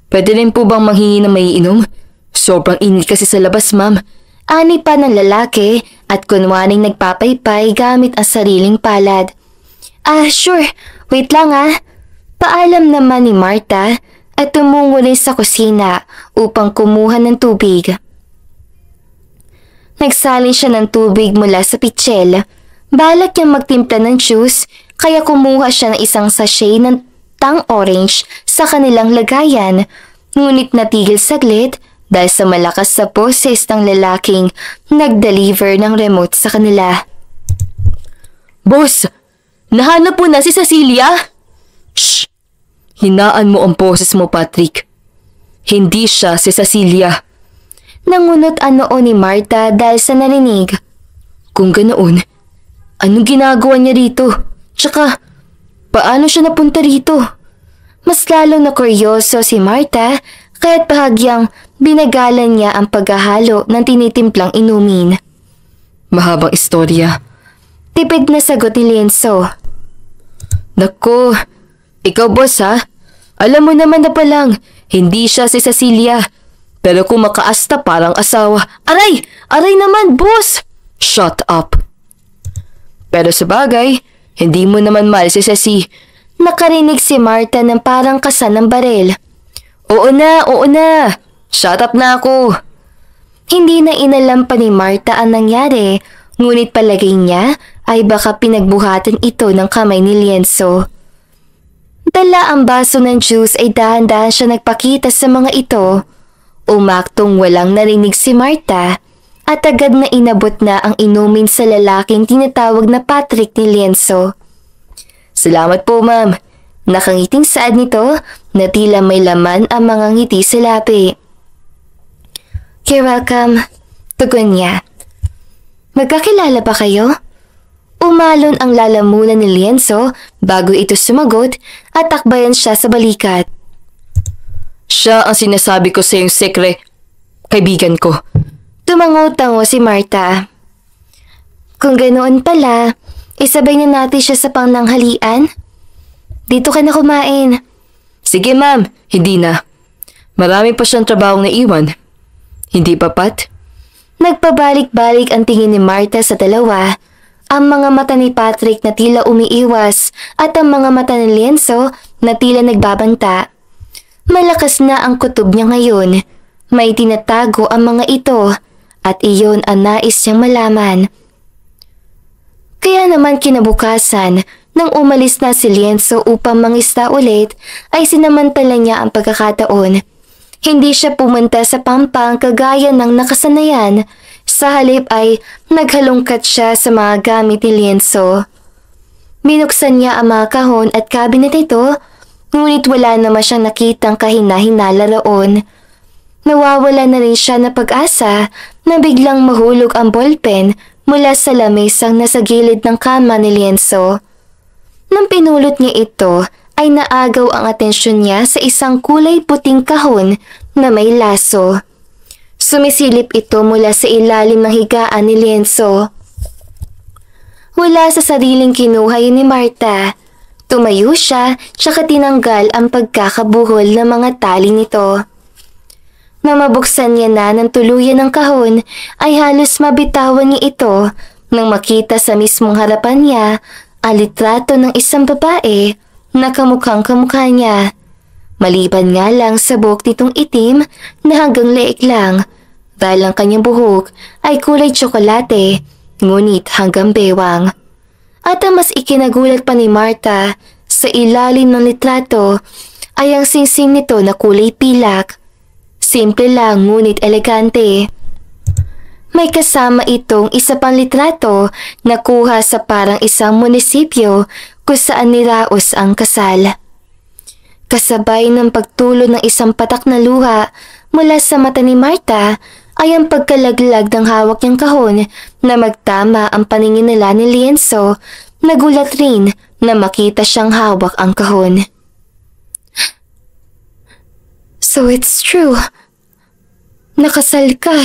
Pwede rin po bang manghingi na maiinom? Sobrang init kasi sa labas, ma'am. Ani pa ng lalaki at kunwaring nagpapaypay gamit ang sariling palad. Sure. Wait lang Paalam naman ni Marta at tumungo rin sa kusina upang kumuha ng tubig. Nagsalin siya ng tubig mula sa pitsil. Balak niyang magtimpla ng juice kaya kumuha siya ng isang sachet ng tang orange sa kanilang lagayan. Ngunit natigil saglit dahil sa malakas sa boses ng lalaking nag-deliver ng remote sa kanila. Boss! Nahanap mo na si Cecilia? Shh! Hinaan mo ang boses mo, Patrick. Hindi siya si Cecilia. Nangunot ang noo ni Marta dahil sa narinig. Kung ganoon, anong ginagawa niya rito? Tsaka, paano siya napunta rito? Mas lalong na kuryoso si Marta kaya't bahagyang binagalan niya ang paghahalo ng tinitimplang inumin. Mahabang istorya. Tipid na sagot ni Lienzo. Naku, ikaw boss Alam mo naman na palang, hindi siya si Cecilia. Pero kung makaasta parang asawa. Aray! Aray naman, boss! Shut up. Pero sa bagay, hindi mo naman mahal si Ceci. Nakarinig si Marta ng parang kasan ng barel. Oo na. Shut up na ako. Hindi na inalam pa ni Marta ang nangyari, ngunit palagay niya ay baka pinagbuhatan ito ng kamay ni Lienzo. Dala ang baso ng juice ay dahan-dahan siya nagpakita sa mga ito. Umaktong walang narinig si Marta at agad na inabot na ang inumin sa lalaking tinatawag na Patrick ni Lienzo. Salamat po, ma'am. Nakangiting saad nito na tila may laman ang mga ngiti sa labi. You're welcome, tugon niya. Magkakilala ba kayo? Umalon ang lalamunan ni Lienzo bago ito sumagot at takbayan siya sa balikat. Siya ang sinasabi ko sa iyong kaibigan ko. Tumango-tango si Marta. Kung ganoon pala, isabay na natin siya sa pananghalian? Dito ka na kumain. Sige ma'am, hindi na. Marami pa siyang trabahong naiwan. Hindi pa, Pat? Nagpabalik-balik ang tingin ni Marta sa dalawa. Ang mga mata ni Patrick na tila umiiwas at ang mga mata ni Lienzo na tila nagbabanta. Malakas na ang kutob niya ngayon. May tinatago ang mga ito at iyon ang nais niyang malaman. Kaya naman kinabukasan, nang umalis na si Lienzo upang mangisda ulit, ay sinamantala niya ang pagkakataon. Hindi siya pumunta sa Pampang kagaya ng nakasanayan. Sa halip ay naghalongkat siya sa mga gamit ni Lienzo. Binuksan niya ang mga kahon at cabinet nito, ngunit wala naman siyang nakitang kahina-hinala roon. Nawawala na rin siya na pag-asa na biglang mahulog ang ballpen mula sa lamesang nasa gilid ng kama ni Lienzo. Nang pinulot niya ito, ay naagaw ang atensyon niya sa isang kulay puting kahon na may laso. Sumisilip ito mula sa ilalim ng higaan ni Lienzo. Wala sa sariling kinuha yun ni Marta. Tumayo siya, tsaka tinanggal ang pagkakabuhol ng mga tali nito. Nang mabuksan niya na ng tuluyan ng kahon, ay halos mabitawan niya ito nang makita sa mismong harapan niya ang litrato ng isang babae na kamukhang kamukha niya. Maliban nga lang sa buhok nitong itim na hanggang leeg lang, dahil ang kanyang buhok ay kulay tsokolate, ngunit hanggang bewang. At ang mas ikinagulat pa ni Marta sa ilalim ng litrato ay ang singsing nito na kulay pilak. Simple lang ngunit elegante. May kasama itong isa pang litrato na kuha sa parang isang munisipyo kung saan niraos ang kasal. Kasabay ng pagtulo ng isang patak na luha mula sa mata ni Marta ay ang pagkalaglag ng hawak niyang kahon na magtama ang paningin nila ni Lienzo. Nagulat rin na makita siyang hawak ang kahon. So it's true. Nakasal ka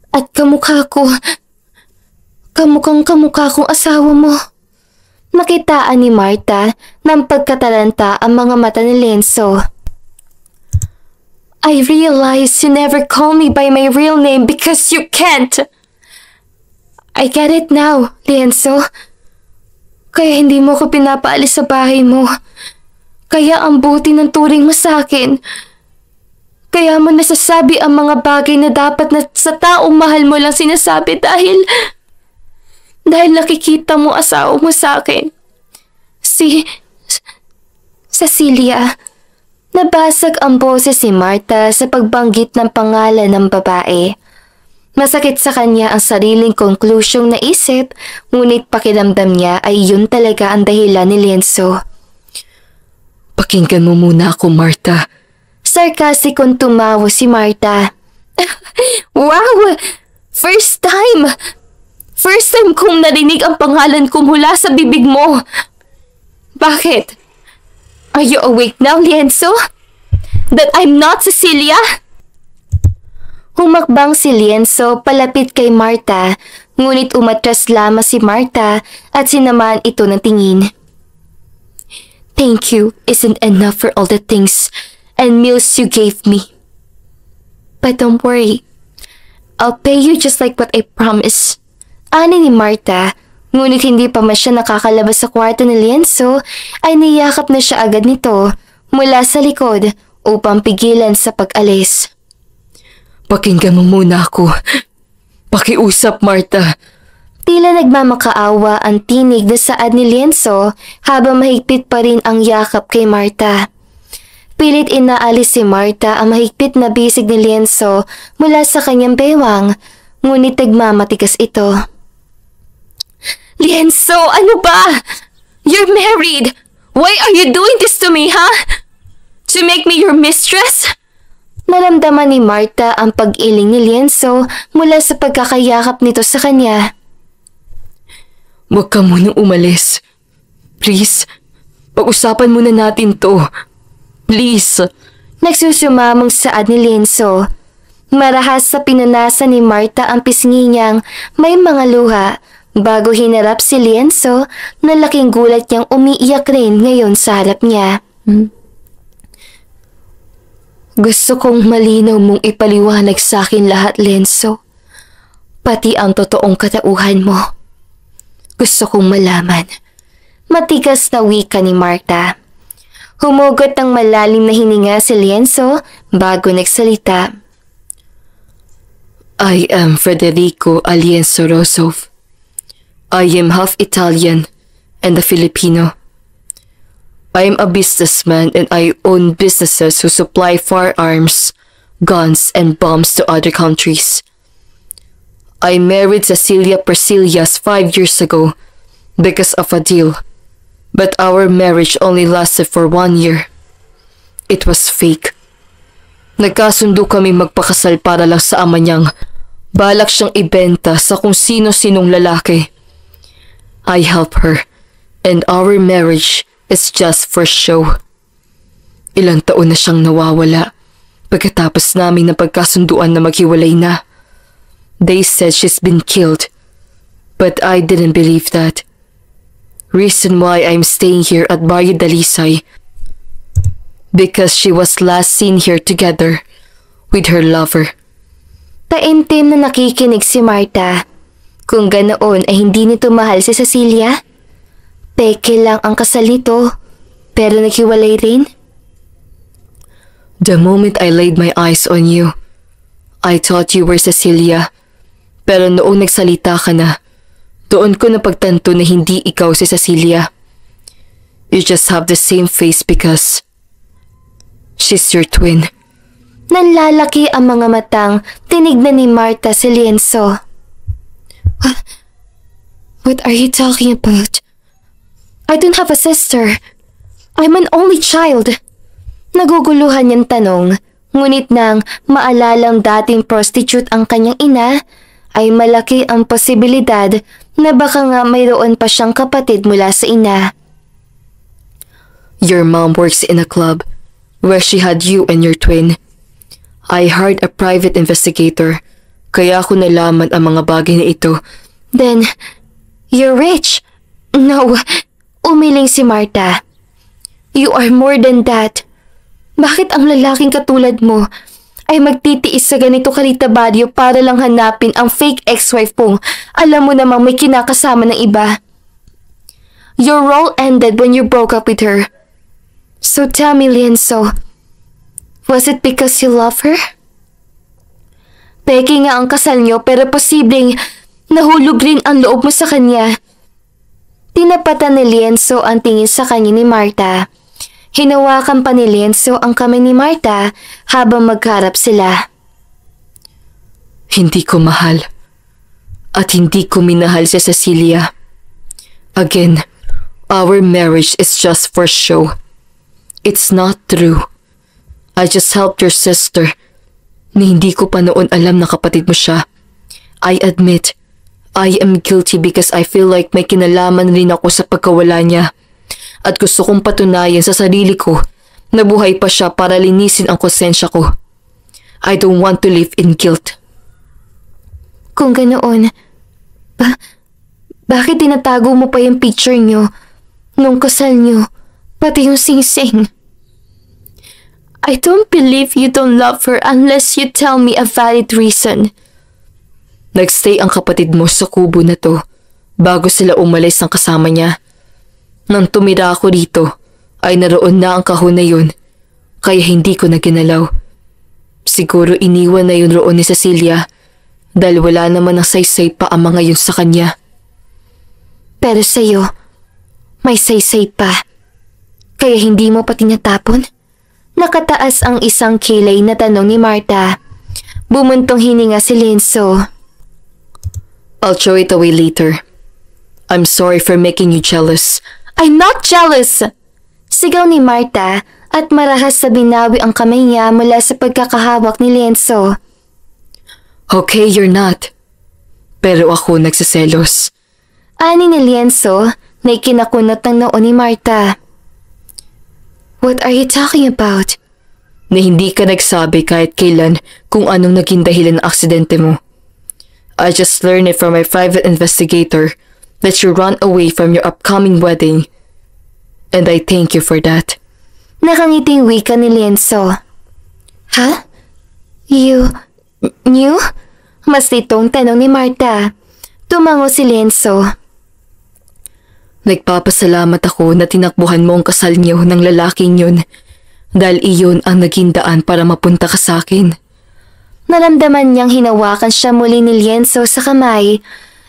at kamukha ko. Kamukhang kamukha kong asawa mo. Nakitaan ni Marta ng pagkatalanta ang mga mata ni Lienzo. I realize you never call me by my real name because you can't. I get it now, Lienzo. Kaya hindi mo ko pinapaalis sa bahay mo. Kaya ang buti ng turing mo sa akin. Kaya mo nasasabi ang mga bagay na dapat na sa taong mahal mo lang sinasabi dahil nakikita mo asawa mo sa akin. Si Cecilia. Nabasag ang boses si Marta sa pagbanggit ng pangalan ng babae. Masakit sa kanya ang sariling konklusyong naisip, ngunit pakiramdam niya ay yun talaga ang dahilan ni Lienzo. Pakinggan mo muna ako, Marta. Sarkastikong tumawa si Marta. Wow! First time! First time kong narinig ang pangalan ko mula sa bibig mo. Bakit? Are you awake now, Lienzo? That I'm not Cecilia? Humakbang si Lienzo palapit kay Marta, ngunit umatras lamang si Marta at sinamaan ito ng tingin. Thank you isn't enough for all the things and meals you gave me. But don't worry, I'll pay you just like what I promised. Ani ni Marta, ngunit hindi pa man siya nakakalabas sa kwarto ni Lienzo ay niyakap na siya agad nito mula sa likod upang pigilan sa pag-alis. Pakinggan mo muna ako. Pakiusap, Marta. Tila nagmamakaawa ang tinig na saad ni Lienzo habang mahigpit pa rin ang yakap kay Marta. Pilit inaalis si Marta ang mahigpit na bisig ni Lienzo mula sa kanyang bewang, ngunit nagmamatigas ito. Lienzo, ano ba? You're married! Why are you doing this to me, huh? To make me your mistress? Naramdaman ni Marta ang pag-iling ni Lienzo mula sa pagkakayakap nito sa kanya. Huwag ka munang umalis. Please, pag-usapan muna natin to. Please. Nagsusumamong saad ni Lienzo. Marahas sa pinanasa ni Marta ang pisngi niyang may mga luha bago hinarap si Lienzo na laking gulat niyang umiiyak rin ngayon sa harap niya. Gusto kong malinaw mong ipaliwanag sa akin lahat, Lienzo. Pati ang totoong katauhan mo. Gusto kong malaman. Matigas na wika ni Marta. Humugot ng malalim na hininga si Lienzo bago nagsalita. I am Federico Alienzo Rosov. I am half Italian and a Filipino. I am a businessman and I own businesses who supply firearms, guns, and bombs to other countries. I married Cecilia Persillas 5 years ago because of a deal, but our marriage only lasted for 1 year. It was fake. Nagkasundo kami magpakasal para lang sa ama niyang balak siyang ibenta sa kung sino-sinong lalaki. I help her, and our marriage is just for show. Ilang taon na siyang nawawala, Pagkatapos namin na pagkasunduan na maghiwalay na. They said she's been killed, but I didn't believe that. Reason why I'm staying here at Barrio Dalisay, because she was last seen here together with her lover. Taimtim na nakikinig si Marta. Kung ganoon ay hindi nito mahal si Cecilia. Peke lang ang kasal nito, pero naghiwalay rin. The moment I laid my eyes on you, I thought you were Cecilia. Pero noong nagsalita ka na, doon ko napagtanto na hindi ikaw si Cecilia. You just have the same face because she's your twin. Nanlalaki ang mga matang tinignan ni Marta si Lienzo. What are you talking about? I don't have a sister. I'm an only child. Naguguluhan niyang tanong, ngunit nang maalalang dating prostitute ang kanyang ina, ay malaki ang posibilidad na baka nga mayroon pa siyang kapatid mula sa ina. Your mom works in a club where she had you and your twin. I hired a private investigator, kaya ako nalaman ang mga bagay na ito. Then, you're rich. No, umiling si Marta. You are more than that. Bakit ang lalaking katulad mo ay magtitiis sa ganito kalita baryo para lang hanapin ang fake ex-wife mong alam mo namang may kinakasama ng iba? Your role ended when you broke up with her. So tell me, Lienzo, was it because you love her? Peke nga ang kasal niyo pero posibleng nahulog rin ang loob mo sa kanya. Tinapatan ni Lienzo ang tingin sa kanya ni Marta. Hinawakan pa ni Lienzo ang kamay ni Marta habang magharap sila. Hindi ko mahal. At hindi ko minahal si Cecilia. Again, our marriage is just for show. It's not true. I just helped your sister na hindi ko pa noon alam na kapatid mo siya. I admit, I am guilty because I feel like may kinalaman rin ako sa pagkawala niya. At gusto kong patunayan sa sarili ko na buhay pa siya para linisin ang konsensya ko. I don't want to live in guilt. Kung ganoon, bakit tinatago mo pa yung picture niyo nung kasal niyo, pati yung sing-sing? I don't believe you don't love her unless you tell me a valid reason. Nagstay ang kapatid mo sa kubo na to bago sila umalis ng kasama niya. Nang tumira ako dito, ay naroon na ang kahon na yun, kaya hindi ko na ginalaw. Siguro iniwan na yun roon ni Cecilia dahil wala naman ang saysay pa ang mga yun sa kanya. Pero sa'yo, may saysay pa. Kaya hindi mo pa tinatapon? Nakataas ang isang kilay na tanong ni Marta. Bumuntong hininga si Lienzo. I'll throw it away later. I'm sorry for making you jealous. I'm not jealous! Sigaw ni Marta at marahas sa binawi ang kamay niya mula sa pagkakahawak ni Lienzo. Okay, you're not. Pero ako nagsiselos. Ani ni Lienzo na ikinakunot ng noo ni Marta. What are you talking about? Na hindi ka nagsabi kahit kailan kung anong naging dahilan ng aksidente mo. I just learned it from my private investigator that you run away from your upcoming wedding. And I thank you for that. Nakangiting wika ni Lienzo. Ha? You knew? Mas litong tanong ni Marta. Tumango si Lienzo. Nagpapasalamat ako na tinakbuhan mo ang kasal niyo ng lalaking yun dahil iyon ang naging daan para mapunta ka sa akin. Naramdaman niyang hinawakan siya muli ni Lienzo sa kamay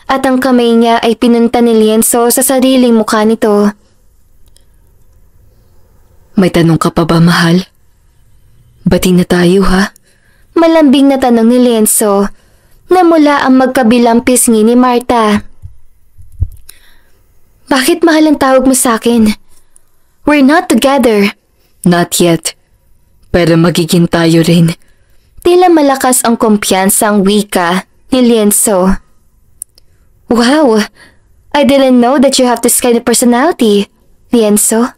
at ang kamay niya ay pinunta ni Lienzo sa sariling mukha nito. May tanong ka pa ba, mahal? Bati na tayo, ha? Malambing na tanong ni Lienzo na mula ang magkabilang pisngi ni Marta. Bakit mahal ang tawag mo sa akin? We're not together. Not yet. Pero magiging tayo rin. Tila malakas ang kumpiyansang wika ni Lienzo. Wow! I didn't know that you have this kind of personality, Lienzo.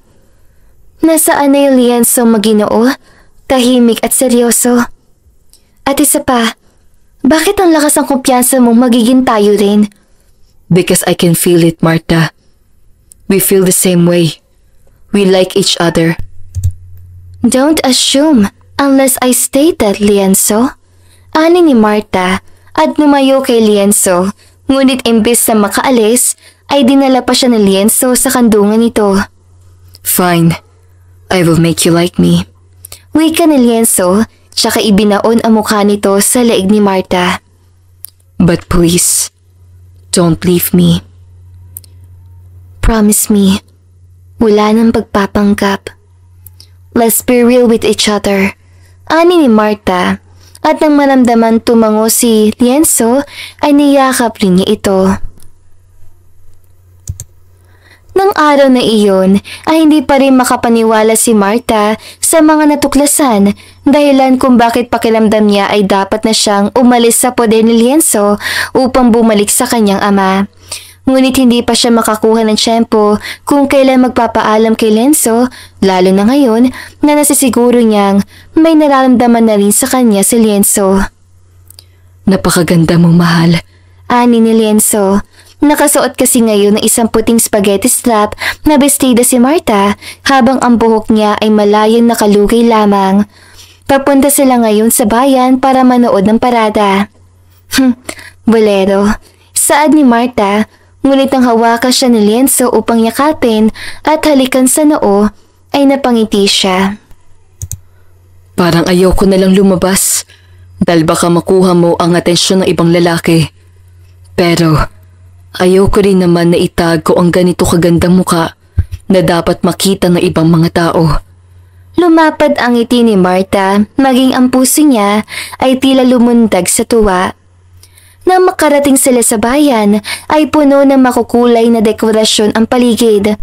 Nasaan na yung Lienzo Maginoo tahimik at seryoso. At isa pa, bakit ang lakas ng kumpiyansa mong magiging tayo rin? Because I can feel it, Marta. We feel the same way. We like each other. Don't assume unless I state that, Lienzo. Ani ni Marta at lumayo kay Lienzo, ngunit imbes na makaalis ay dinala pa siya ni Lienzo sa kandungan nito. Fine. I will make you like me. Wika ni Lienzo, tsaka ibinaon ang mukha nito sa leeg ni Marta. But please, don't leave me. Promise me, wala nang pagpapanggap. Let's be real with each other. Ani ni Marta, at nang maramdaman tumango si Lienzo ay niyakap rin niya ito. Nang araw na iyon ay hindi pa rin makapaniwala si Marta sa mga natuklasan dahilan kung bakit pakiramdam niya ay dapat na siyang umalis sa poder ni Lienzo upang bumalik sa kanyang ama. Ngunit hindi pa siya makakuha ng tiyempo kung kailan magpapaalam kay Lienzo, lalo na ngayon na nasisiguro niyang may nararamdaman na rin sa kanya si Lienzo. Napakaganda mo, mahal. Ani ni Lienzo. Nakasuot kasi ngayon ng isang puting spaghetti strap na bestida si Marta habang ang buhok niya ay malayang nakalugay lamang. Papunta sila ngayon sa bayan para manood ng parada. Bolero. Saad ni Marta, ngunit nang hawakan siya ni Lienzo upang yakapin at halikan sa noo, ay napangiti siya. Parang ayaw ko nalang lumabas dahil baka makuha mo ang atensyon ng ibang lalaki. Pero ayaw ko rin naman na itago ang ganito kagandang muka na dapat makita ng ibang mga tao. Lumapad ang ngiti ni Marta, maging ang puso niya ay tila lumundag sa tuwa. Nang makarating sila sa bayan, ay puno ng makukulay na dekorasyon ang paligid.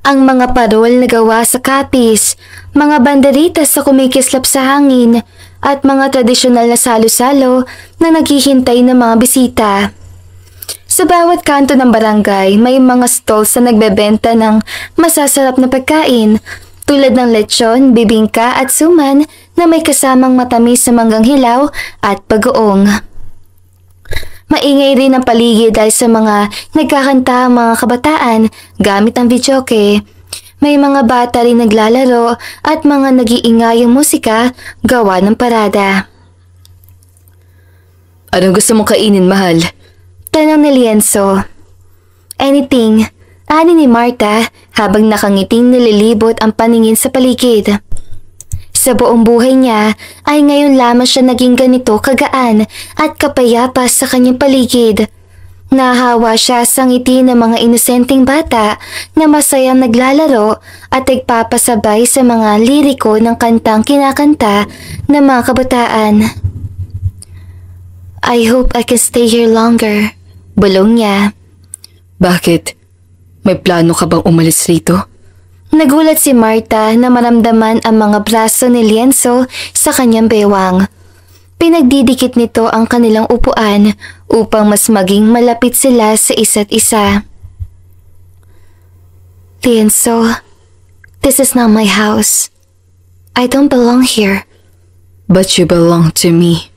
Ang mga parol na gawa sa kapis, mga banderitas na kumikislap sa hangin, at mga tradisyonal na salo-salo na naghihintay ng mga bisita. Sa bawat kanto ng barangay, may mga stalls na nagbebenta ng masasarap na pagkain, tulad ng lechon, bibingka at suman na may kasamang matamis na manggang hilaw at bagoong. Maingay rin ang paligid dahil sa mga nagkakanta ang mga kabataan gamit ang videoke. May mga bata rin naglalaro at mga nag-iingayang musika gawa ng parada. Anong gusto mong kainin, mahal? Tanong ni Lienzo. Anything, ani ni Marta habang nakangiting nililibot ang paningin sa paligid. Sa buong buhay niya ay ngayon lamang siya naging ganito kagaan at kapayapa sa kanyang paligid. Nahawa siya sa ngiti ng mga inosenteng bata na masayang naglalaro at nagpapasabay sa mga liriko ng kantang kinakanta ng mga kabataan. I hope I can stay here longer, bulong niya. Bakit? May plano ka bang umalis rito? Nagulat si Marta na maramdaman ang mga braso ni Lienzo sa kanyang bewang. Pinagdidikit nito ang kanilang upuan upang mas maging malapit sila sa isa't isa. Lienzo, this is not my house. I don't belong here. But you belong to me.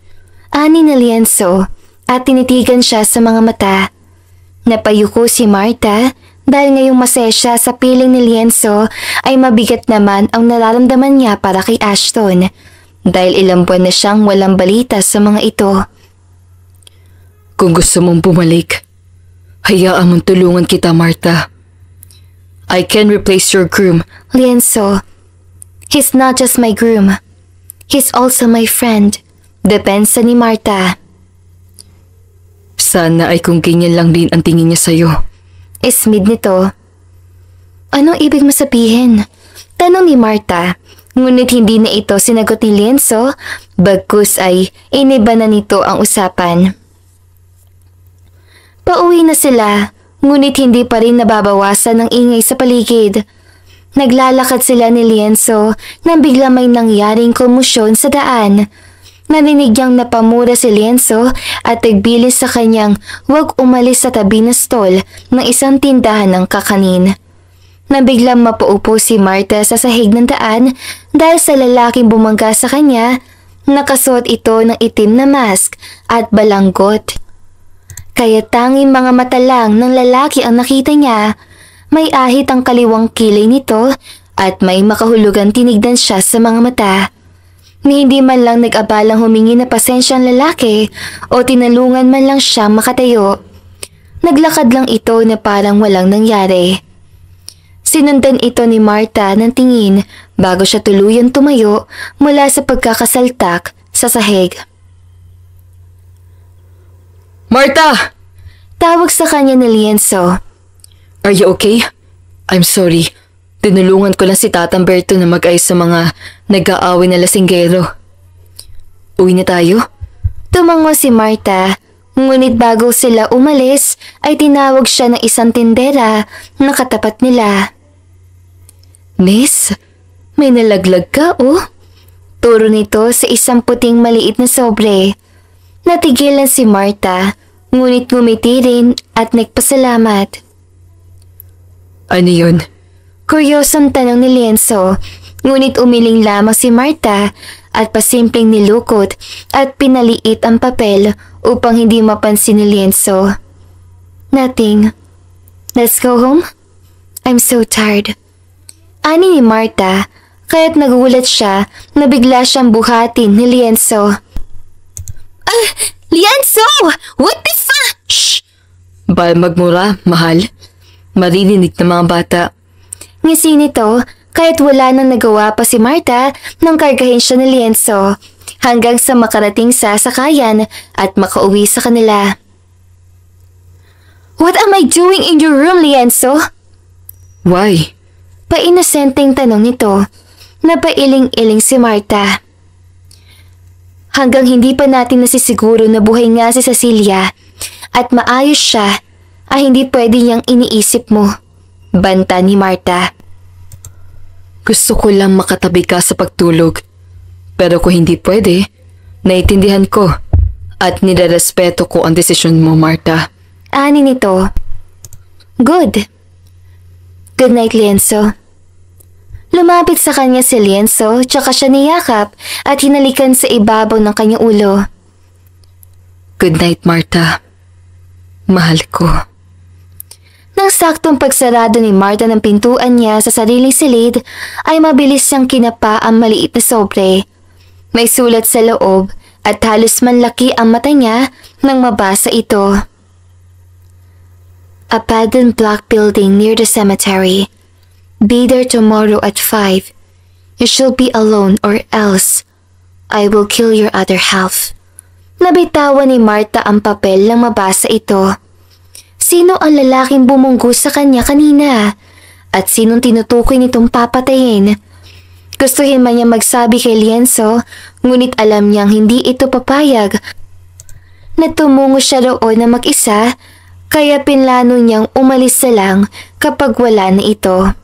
Ani ni Lienzo at tinitigan siya sa mga mata. Napayuko si Marta dahil ngayong masaya siya sa piling ni Lienzo ay mabigat naman ang nararamdaman niya para kay Ashton dahil ilang buwan na siyang walang balita sa mga ito. Kung gusto mong bumalik, hayaan mong tulungan kita, Marta. I can replace your groom. Lienzo, he's not just my groom. He's also my friend. Depensa ni Marta. Sana ay kung ganyan lang din ang tingin niya sa'yo. Ismid nito. Anong ibig mo sabihin? Tanong ni Marta, ngunit hindi na ito sinagot ni Lienzo, bagkus ay iniba na nito ang usapan. Pauwi na sila, ngunit hindi pa rin nababawasan ng ingay sa paligid. Naglalakad sila ni Lienzo nang bigla may nangyaring komosyon sa daan. Narinig niyang napamura si Lienzo at nagbilis sa kanyang huwag umalis sa tabi na stall ng isang tindahan ng kakanin. Nabiglang mapaupo si Marta sa sahig ng daan dahil sa lalaking bumangga sa kanya. Nakasuot ito ng itim na mask at balanggot. Kaya tanging mga mata lang ng lalaki ang nakita niya. May ahit ang kaliwang kilay nito at may makahulugan tinignan siya sa mga mata. Ni hindi man lang nag-abalang humingi na pasensya ang lalaki o tinalungan man lang siyang makatayo. Naglakad lang ito na parang walang nangyari. Sinundan ito ni Marta ng tingin bago siya tuluyang tumayo mula sa pagkakasaltak sa sahig. Marta! Tawag sa kanya ni Lienzo. Are you okay? I'm sorry. Tinulungan ko lang si Tatang Berto na mag-ayos sa mga nag-aaway na lasinggero. Uwi na tayo? Tumango si Marta. Ngunit bago sila umalis ay tinawag siya ng isang tindera na katapat nila. Miss, may nalaglag ka oh. Turo nito sa isang puting maliit na sobre. Natigilan si Marta, ngunit ngumiti rin at nagpasalamat. Ano yun? Kuryosong tanong ni Lienzo, ngunit umiling lamang si Marta at pasimpleng nilukot at pinaliit ang papel upang hindi mapansin ni Lienzo. Nothing. Let's go home? I'm so tired. Ani ni Marta, kaya't nagulat siya na bigla siyang buhatin ni Lienzo. Lienzo! What the fuck? Shh! Bal magmura, mahal. Maririnig ng mga bata. Ngisi nito, kaya't wala nang nagawa pa si Marta nang kargahin siya ni Lienzo hanggang sa makarating sa sakayan at makauwi sa kanila. What am I doing in your room, Lienzo? Why? Painosenteng tanong nito. Napailing-iling si Marta. Hanggang hindi pa natin nasisiguro na buhay nga si Cecilia at maayos siya ay hindi pwede niyang iniisip mo. Banta ni Marta. Gusto ko lang makatabi ka sa pagtulog. Pero kung hindi pwede, naiintindihan ko at nirerespeto ko ang desisyon mo, Marta. Ani nito. Good. Good night, Lienzo. Lumapit sa kanya si Lienzo tsaka siya niyakap at hinalikan sa ibabaw ng kanyang ulo. Good night, Marta. Mahal ko. Nang saktong pagsarado ni Marta ng pintuan niya sa sariling silid, ay mabilis siyang kinapa ang maliit na sobre. May sulat sa loob at halos manlaki ang mata niya nang mabasa ito. Abandoned block building near the cemetery. Be there tomorrow at 5. You shall be alone or else I will kill your other half. Nabitawan ni Marta ang papel nang mabasa ito. Sino ang lalaking bumunggo sa kanya kanina? At sinong tinutukoy nitong papatayin? Gustuhin man niya magsabi kay Lienzo, ngunit alam niyang hindi ito papayag. Natumungo siya roon na mag-isa, kaya pinlano niyang umalis na lang kapag wala na ito.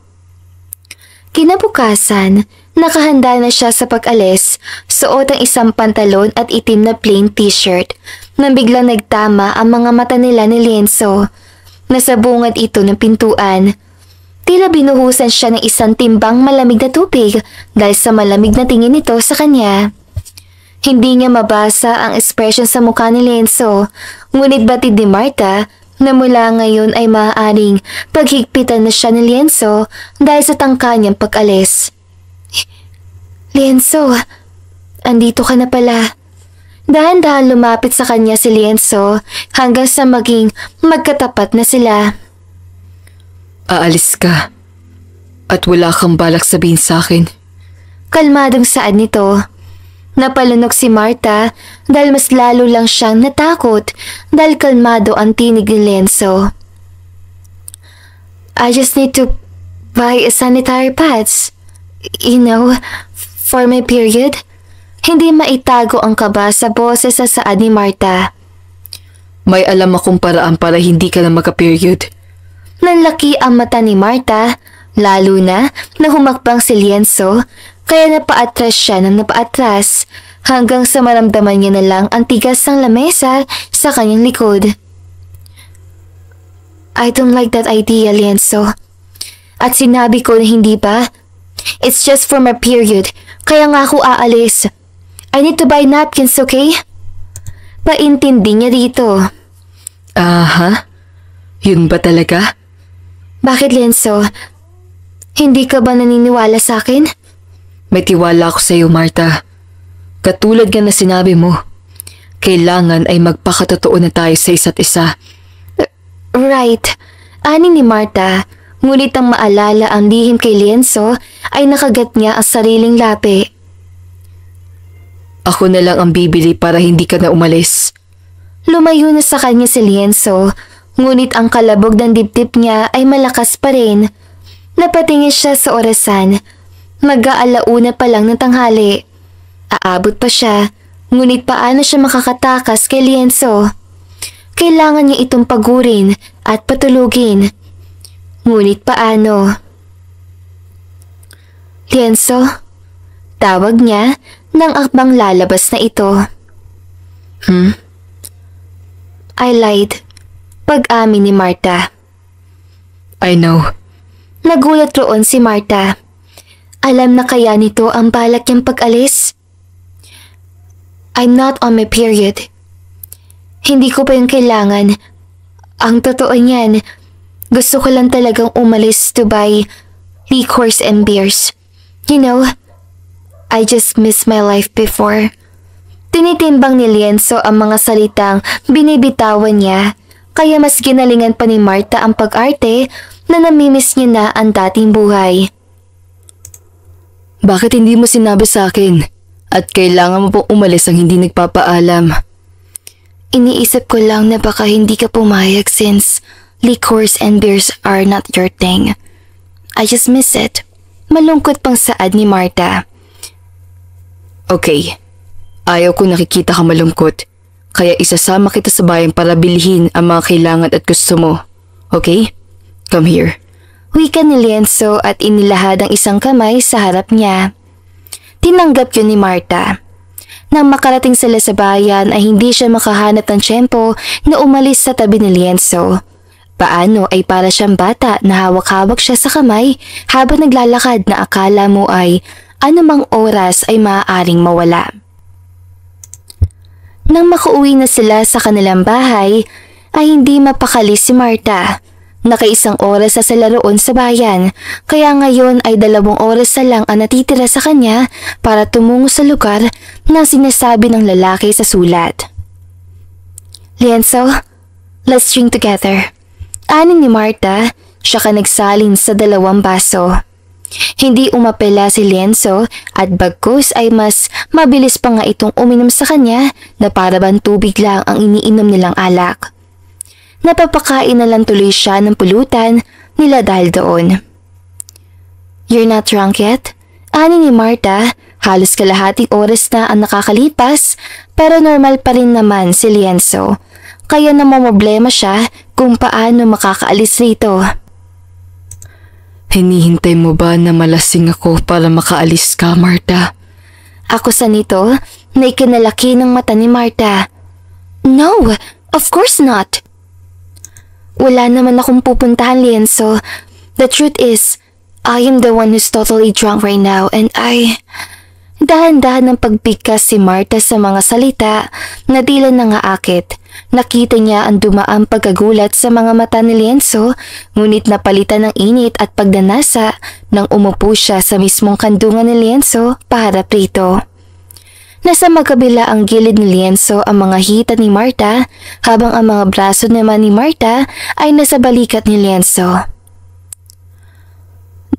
Kinabukasan, nakahanda na siya sa pag-alis, suot ang isang pantalon at itim na plain t-shirt, nang biglang nagtama ang mga mata nila ni Lienzo. Nasa bungad ito ng pintuan. Tila binuhusan siya ng isang timbang malamig na tubig dahil sa malamig na tingin nito sa kanya. Hindi niya mabasa ang ekspresyon sa mukha ni Lienzo, ngunit batid ni Marta na mula ngayon ay maaaring paghigpitan na siya ni Lienzo dahil sa tangka niyang pag-alis. Lienzo, andito ka na pala. Dahan-dahan lumapit sa kanya si Lienzo hanggang sa maging magkatapat na sila. Aalis ka at wala kang balak sabihin sa akin. Kalmadong saad nito. Napalunok si Marta dahil mas lalo lang siyang natakot dahil kalmado ang tinig ni Lienzo. I just need to buy a sanitary pads. You know, for my period. Hindi maitago ang kaba sa boses sa saad ni Marta. May alam akong paraan para hindi ka na magka-period. Nanlaki ang mata ni Marta, lalo na humakbang si Lienzo, kaya napaatras siya ng napaatras hanggang sa maramdaman niya na lang ang tigas ng lamesa sa kanyang likod. I don't like that idea, Lienzo. At sinabi ko na hindi ba? It's just for my period, kaya nga ako aalis. I need to buy napkins, okay? Paintindi niya dito. Aha? Yun ba talaga? Bakit, Lienzo? Hindi ka ba naniniwala sa akin? May tiwala ako sa iyo, Marta. Katulad nga na sinabi mo, kailangan ay magpakatotoo na tayo sa isa't isa. Right. Ani ni Marta, ngunit ang maalala ang lihim kay Lienzo ay nakagat niya ang sariling labi. Ako na lang ang bibili para hindi ka na umalis. Lumayo na sa kanya si Lienzo, ngunit ang kalabog ng dibdib niya ay malakas pa rin. Napatingin siya sa orasan. Mag-aalauna pa lang ng tanghali. Aabot pa siya, ngunit paano siya makakatakas kay Lienzo? Kailangan niya itong pagurin at patulugin. Ngunit paano? Lienzo, tawag niya nang akbang lalabas na ito. I lied. Pag-amin ni Marta. I know. Nagulat roon si Marta. Alam na kaya nito ang balak niyang pag-alis? I'm not on my period. Hindi ko pa yung kailangan. Ang totoo niyan, gusto ko lang talagang umalis to buy liquors and beers. You know, I just miss my life before. Tinitimbang ni Lienzo ang mga salitang binibitawan niya, kaya mas ginalingan pa ni Marta ang pag-arte na namimiss niya na ang dating buhay. Bakit hindi mo sinabi sa akin? At kailangan mo pong umalis ang hindi nagpapaalam. Iniisip ko lang na baka hindi ka pumayag since liquors and beers are not your thing. I just miss it. Malungkot pang saad ni Marta. Okay. Ayaw ko nakikita ka malungkot. Kaya isasama kita sa bayan para bilhin ang mga kailangan at gusto mo. Okay? Come here. Wika ni Lienzo at inilahad ang isang kamay sa harap niya. Tinanggap yun ni Marta. Nang makarating sila sa bayan ay hindi siya makahanap ng tiyempo na umalis sa tabi ni Lienzo. Paano ay para siyang bata na hawak-hawak siya sa kamay habang naglalakad na akala mo ay anumang oras ay maaaring mawala. Nang makauwi na sila sa kanilang bahay ay hindi mapakali si Marta. Nakaisang oras na sila roon sa bayan, kaya ngayon ay 2 oras na lang ang natitira sa kanya para tumungo sa lugar na sinasabi ng lalaki sa sulat. Lienzo, let's drink together. Ani ni Marta, siya ka nagsalin sa 2 baso. Hindi umapela si Lienzo at bagkus ay mas mabilis pa nga itong uminom sa kanya na para bang tubig lang ang iniinom nilang alak. Napapakain na lang tuloy siya ng pulutan nila dahil doon. You're not drunk yet? Ani ni Marta, halos kalahating oras na ang nakakalipas pero normal pa rin naman si Lienzo. Kaya namamroblema siya kung paano makakaalis rito. Hinihintay mo ba na malasing ako para makaalis ka, Marta? Ako sa nito na ikinalaki ng mata ni Marta. No, of course not. Wala naman akong pupuntahan, Lienzo. The truth is, I am the one who's totally drunk right now and Dahan-dahan ng pagbigkas si Marta sa mga salita na tila nangaakit. Nakita niya ang dumaang pagkagulat sa mga mata ni Lienzo, ngunit napalitan ng init at pagdanasa nang umupo siya sa mismong kandungan ni Lienzo paharap rito. Nasa magkabila ang gilid ni Lienzo ang mga hita ni Marta, habang ang mga braso naman ni Marta ay nasa balikat ni Lienzo.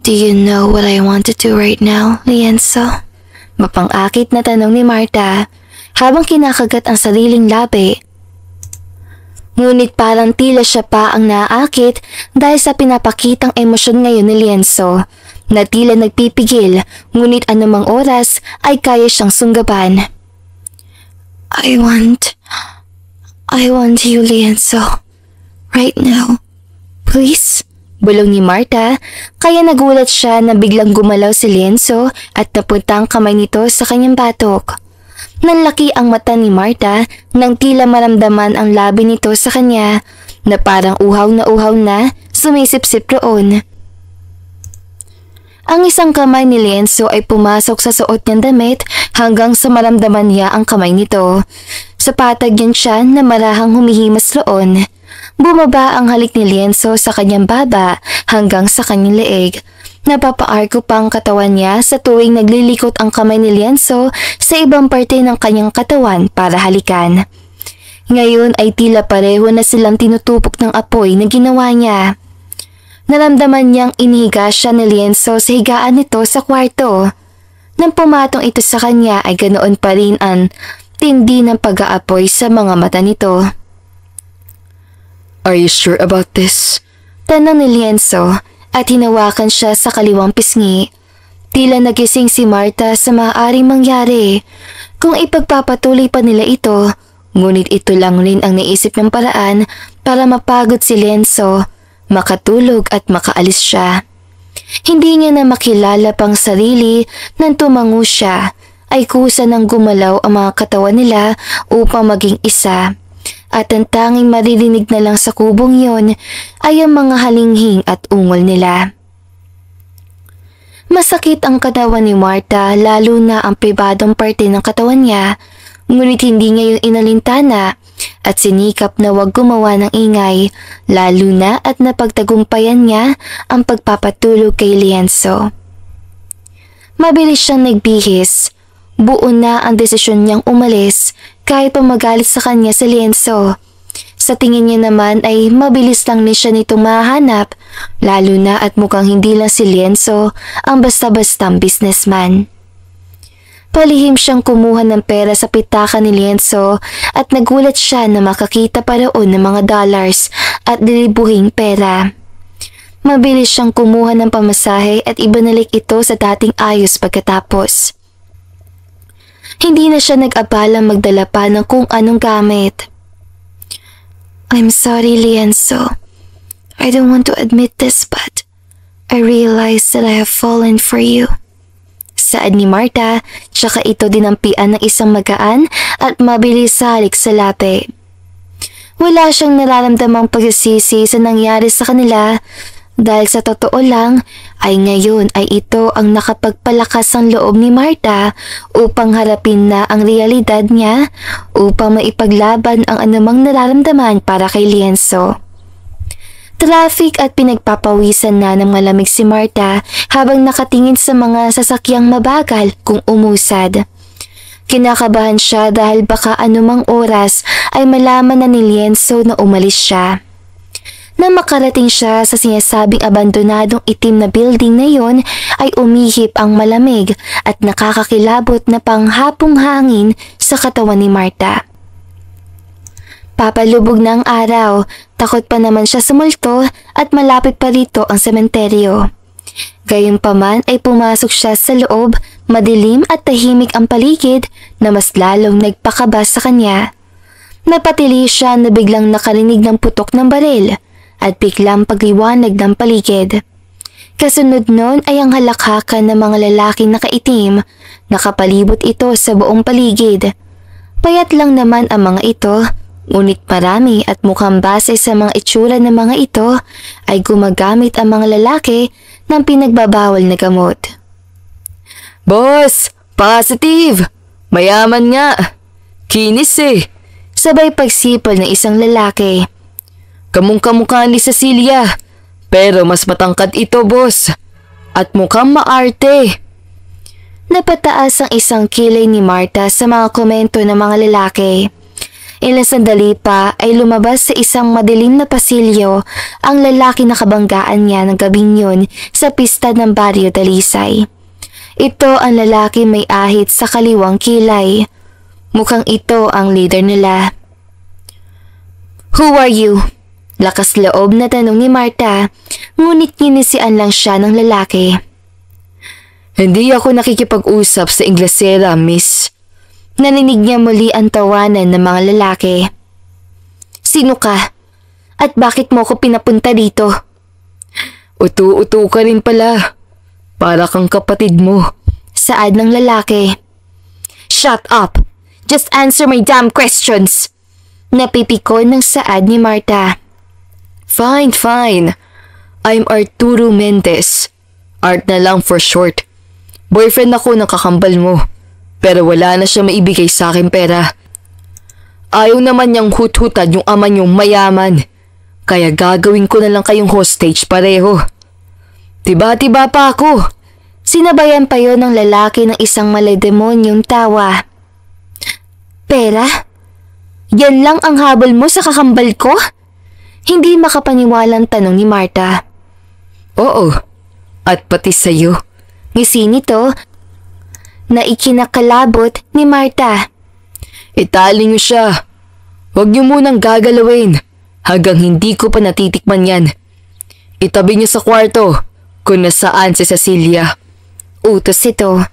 Do you know what I want to do right now, Lienzo? Mapang-akit na tanong ni Marta habang kinakagat ang sariling labi. Ngunit parang tila siya pa ang naaakit dahil sa pinapakitang emosyon ngayon ni Lienzo na tila nagpipigil, ngunit anumang oras ay kaya siyang sunggaban. I want you, Lienzo. Right now. Please? Bulong ni Marta, kaya nagulat siya na biglang gumalaw si Lienzo at napunta ang kamay nito sa kanyang batok. Nanlaki ang mata ni Marta nang tila maramdaman ang labi nito sa kanya na parang uhaw na sumisipsip roon. Ang isang kamay ni Lienzo ay pumasok sa suot niyang damit hanggang sa maramdaman niya ang kamay nito. Sa patag niyang tiyan na marahang humihimas roon. Bumaba ang halik ni Lienzo sa kanyang baba hanggang sa kanyang leeg. Napapaarko pa ang katawan niya sa tuwing naglilikot ang kamay ni Lienzo sa ibang parte ng kanyang katawan para halikan. Ngayon ay tila pareho na silang tinutupok ng apoy na ginawa niya. Naramdaman niyang inihiga siya ni Lienzo sa higaan nito sa kwarto. Nang pumatong ito sa kanya ay ganoon pa rin ang tindi ng pag-aapoy sa mga mata nito. Are you sure about this? Tanong ni Lienzo at hinawakan siya sa kaliwang pisngi. Tila nagising si Marta sa maaaring mangyari kung ipagpapatuloy pa nila ito, ngunit ito lang rin ang naisip ng paraan para mapagod si Lienzo, makatulog at makaalis siya. Hindi niya na makilala pang sarili nang tumango siya ay kusa ng gumalaw ang mga katawan nila upang maging isa. At ang tanging maririnig na lang sa kubong yon ay ang mga halinghing at ungol nila. Masakit ang katawan ni Marta lalo na ang pribadong parte ng katawan niya, ngunit hindi niya yung inalintana at sinikap na wag gumawa ng ingay, lalo na at napagtagumpayan niya ang pagpapatulog kay Lienzo. Mabilis siyang nagbihis. Buo na ang desisyon niyang umalis kahit pa magalit sa kanya si Lienzo. Sa tingin niya naman ay mabilis lang ni siya nitong mahanap, lalo na at mukhang hindi lang si Lienzo ang basta-bastang businessman. Palihim siyang kumuha ng pera sa pitaka ni Lienzo at nagulat siya na makakita pa roon ng mga dollars at dilibuhing pera. Mabilis siyang kumuha ng pamasahe at ibinalik ito sa dating ayos pagkatapos. Hindi na siya nag-abalang magdala pa ng kung anong gamit. I'm sorry, Lienzo. I don't want to admit this but I realize that I have fallen for you. Saad ni Marta, tsaka ito dinampian ng isang magaan at mabilis halik sa labi. Wala siyang nararamdamang pagsisisi sa nangyari sa kanila dahil sa totoo lang ay ngayon ay ito ang nakapagpalakas ang loob ni Marta upang harapin na ang realidad niya upang maipaglaban ang anumang nararamdaman para kay Lienzo. Traffic at pinagpapawisan na ng malamig si Marta habang nakatingin sa mga sasakyang mabagal kung umusad. Kinakabahan siya dahil baka anumang oras ay malaman na ni Lienzo na umalis siya. Nang makarating siya sa sinasabing abandonadong itim na building na yon ay umihip ang malamig at nakakakilabot na panghapong hangin sa katawan ni Marta. Papalubog na ang araw, takot pa naman siya sa multo at malapit pa rito ang sementeryo. Gayunpaman ay pumasok siya sa loob, madilim at tahimik ang paligid na mas lalong nagpakaba sa kanya. Napatili siya na biglang nakarinig ng putok ng baril at biglang pagliwanag ng paligid. Kasunod nun ay ang halakhakan ng mga lalaking nakaitim, nakapalibot ito sa buong paligid. Payat lang naman ang mga ito, ngunit marami at mukhang base sa mga itsura ng mga ito ay gumagamit ang mga lalaki ng pinagbabawal na gamot. Boss! Positive! Mayaman nga! Kinis eh! Sabay pagsipol ng isang lalaki. Kamukha ni Cecilia, pero mas matangkad ito, boss. At mukhang maarte. Napataas ang isang kilay ni Marta sa mga komento ng mga lalaki. Ilang sandali pa ay lumabas sa isang madilim na pasilyo ang lalaki na kabanggaan niya ng gabing yun sa pista ng Barrio Dalisay. Ito ang lalaki may ahit sa kaliwang kilay. Mukhang ito ang leader nila. Who are you? Lakas loob na tanong ni Marta, ngunit nginisian lang siya ng lalaki. Hindi ako nakikipag-usap sa Inglesera, miss. Narinig niya muli ang tawanan ng mga lalaki. Sino ka? At bakit mo ko pinapunta dito? Utu-utu ka rin pala. Para kang kapatid mo. Saad ng lalaki. Shut up! Just answer my damn questions! Napipikon ng saad ni Marta. Fine. I'm Arturo Mendez. Art na lang for short. Boyfriend ako ng kakambal mo. Pero wala na siya maibigay sa akin pera. Ayaw naman niyang hut-hutan yung ama niyong mayaman. Kaya gagawin ko na lang kayong hostage pareho. Tiba-tiba pa ako. Sinabayan pa yon ng lalaki ng isang maledemonyong tawa. Pera? Yan lang ang habol mo sa kakambal ko? Hindi makapaniwalang tanong ni Marta. Oo, at pati sa'yo. Ngisi nito na ikinakalabot ni Marta. Itali niyo siya. Huwag niyo munang gagalawin hanggang hindi ko pa natitikman yan. Itabi niyo sa kwarto kung nasaan si Cecilia. Utos ito.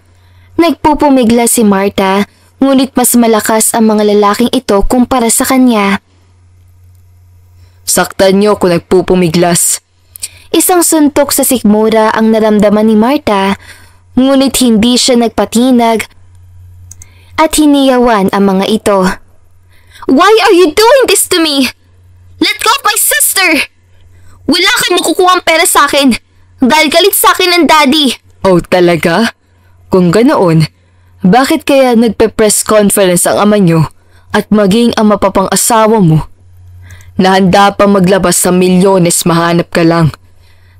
Nagpupumigla si Marta, ngunit mas malakas ang mga lalaking ito kumpara sa kanya. Saktan niyo kung nagpupumiglas. Isang suntok sa sikmura ang naramdaman ni Marta, ngunit hindi siya nagpatinag at hiniyawan ang mga ito. Why are you doing this to me? Let go of my sister! Wala kang makukuhang pera sa akin dahil galit sa akin ng daddy. Oh, talaga? Kung ganoon, bakit kaya nagpe-press conference ang ama niyo at maging ang mapapang asawa mo? Nahanda pa maglabas sa milyones mahanap ka lang.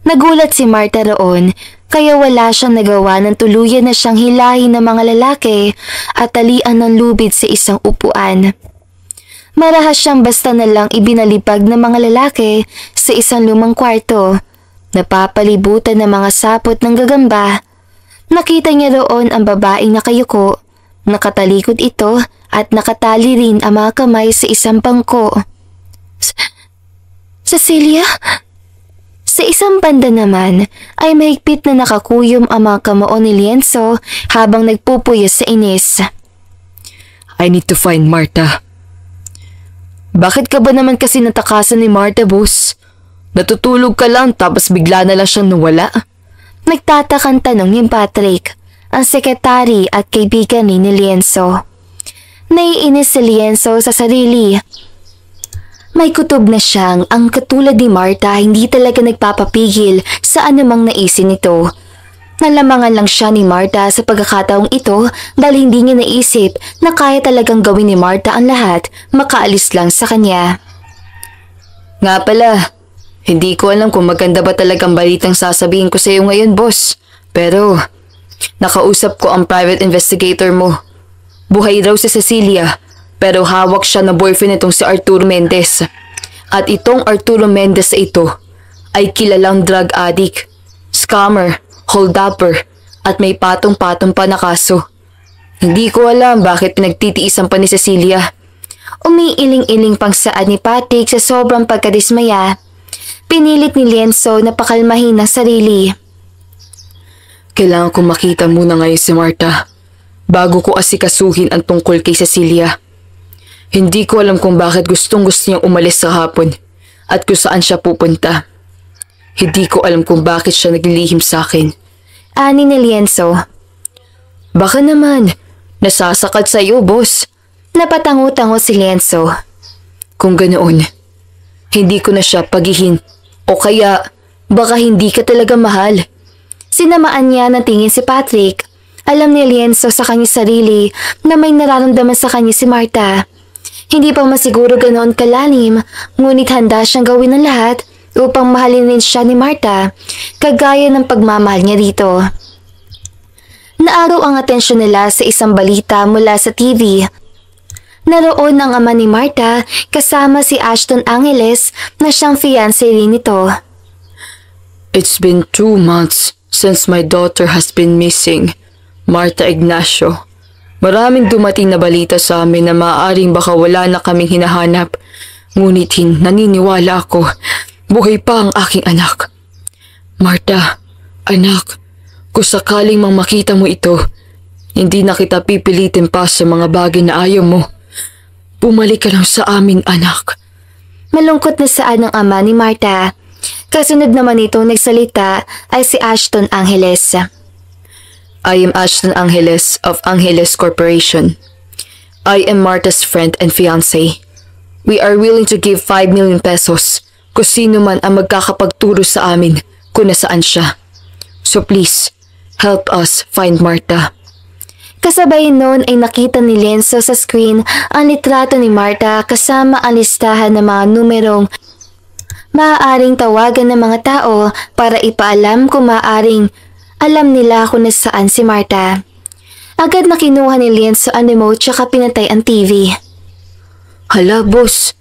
Nagulat si Marta roon, kaya wala siyang nagawa ng tuluyan na siyang hilahin ng mga lalaki at talian ng lubid sa isang upuan. Marahas siyang basta na lang ibinalipag ng mga lalaki sa isang lumang kwarto, napapalibutan ng mga sapot ng gagamba. Nakita niya roon ang babaeng nakayuko, nakatalikod ito at nakatali rin ang mga kamay sa isang bangko. Cecilia? Sa isang banda naman ay mahigpit na nakakuyom ang mga kamao ni Lienzo habang nagpupuyos sa inis. I need to find Marta. Bakit ka ba naman kasi natakasan ni Marta, boss? Natutulog ka lang tapos bigla na lang siyang nawala? Nagtatakang tanong ni Patrick, ang sekretary at kaibigan ni Lienzo. Naiinis si Lienzo sa sarili. May kutob na siyang ang katulad ni Marta hindi talaga nagpapapigil sa anumang naisin nito. Nalamangan lang siya ni Marta sa pagkakataong ito dahil hindi niya naisip na kaya talagang gawin ni Marta ang lahat makaalis lang sa kanya. Nga pala, hindi ko alam kung maganda ba talagang balitang sasabihin ko sa iyo ngayon, boss. Pero, nakausap ko ang private investigator mo. Buhay raw si Cecilia. Pero hawak siya na boyfriend itong si Arturo Mendez. At itong Arturo Mendez na ito ay kilalang drug addict, scammer, holdupper at may patong-patong pa na kaso. Hindi ko alam bakit pinagtitiisan pa ni Cecilia. Umiiling-iling pang saad ni Patrick sa sobrang pagkadismaya. Pinilit ni Lienzo na pakalmahin ang sarili. Kailangan kong makita muna ngayon si Marta bago ko asikasuhin ang tungkol kay Cecilia. Hindi ko alam kung bakit gustong-gusto niyang umalis sa hapon at kung saan siya pupunta. Hindi ko alam kung bakit siya naglilihim sa akin. Ani ni Lienzo. Baka naman, nasasakal sa iyo, boss. Napatango-tango si Lienzo. Kung ganoon, hindi ko na siya pagihin o kaya baka hindi ka talaga mahal. Sinamaan niya ng tingin si Patrick. Alam ni Lienzo sa kanyang sarili na may nararamdaman sa kanya si Marta. Hindi pa masiguro ganoon kalalim, ngunit handa siyang gawin ang lahat upang mahalin rin siya ni Marta, kagaya ng pagmamahal niya dito. Naaraw ang atensyon nila sa isang balita mula sa TV. Naroon ang ama ni Marta kasama si Ashton Angeles na siyang fiancé rin nito. It's been 2 months since my daughter has been missing, Marta Ignacio. Maraming dumating na balita sa amin na maaaring baka wala na kaming hinahanap. Ngunit naniniwala ako, buhay pa ang aking anak. Marta, anak, kung sakaling mang makita mo ito, hindi na kita pipilitin pa sa mga bagay na ayaw mo. Bumalik ka lang sa aming anak. Malungkot na saan ng ama ni Marta. Kasunod naman itong nagsalita ay si Ashton Angeles. I am Ashton Angeles of Angeles Corporation. I am Marta's friend and fiancé. We are willing to give 5 million pesos kung sino man ang magkakapagturo sa amin kung nasaan siya. So please, help us find Marta. Kasabay noon ay nakita ni Lienzo sa screen ang litrato ni Marta kasama ang listahan ng mga numerong maaaring tawagan ng mga tao para ipaalam kung maaaring alam nila kung nasaan si Marta. Agad na kinuha ni Lienzo ang remote tsaka pinatay ang TV. Hala, boss.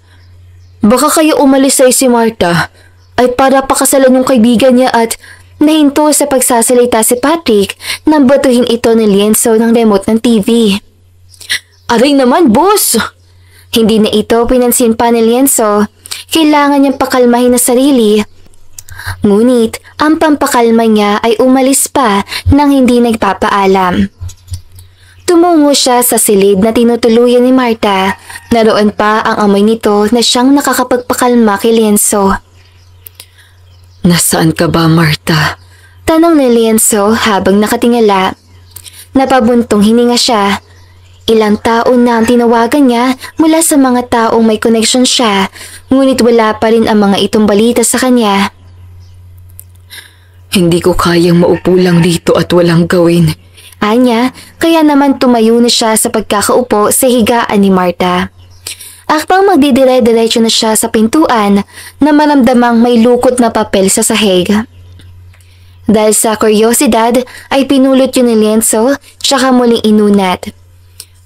Baka kayo umalis ay si Marta ay para pakasalan yung kaibigan niya at nahinto sa pagsasalita si Patrick nang batuhin ito ni Lienzo ng remote ng TV. Aray naman, boss! Hindi na ito pinansin pa ni Lienzo. Kailangan niyang pakalmahin na sarili. Ngunit ang pampakalma niya ay umalis pa nang hindi nagpapaalam. Tumungo siya sa silid na tinutuluyan ni Marta. Naroon pa ang amoy nito na siyang nakakapagpakalma kay Lienzo. Nasaan ka ba, Marta? Tanong ni Lienzo habang nakatingala. Napabuntong hininga siya. Ilang taon na ang tinawagan niya mula sa mga taong may connection siya, ngunit wala pa rin ang mga itong balita sa kanya. Hindi ko kayang maupo lang dito at walang gawin. Anya, kaya naman tumayo na siya sa pagkakaupo sa higaan ni Marta. Akbang magdidire-diretso na siya sa pintuan na maramdamang may lukot na papel sa sahig. Dahil sa kuryosidad ay pinulot yun ni Lienzo tsaka muling inunat.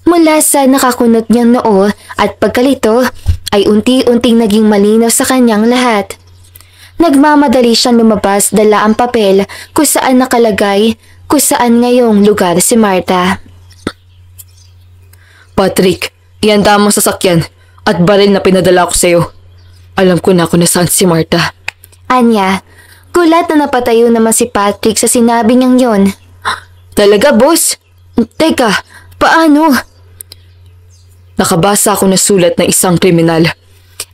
Mula sa nakakunot niyang noo at pagkalito ay unti-unting naging malinaw sa kanyang lahat. Nagmamadali siyang lumabas dala ang papel kung saan nakalagay kung saan ngayong lugar si Marta. Patrick, ihanda mo sasakyan at baril na pinadala ko sa'yo. Alam ko na kung nasaan si Marta. Anya, gulat na napatayo naman si Patrick sa sinabi niyang yon. Talaga, boss? Teka, paano? Nakabasa ako ng sulat ng isang kriminal.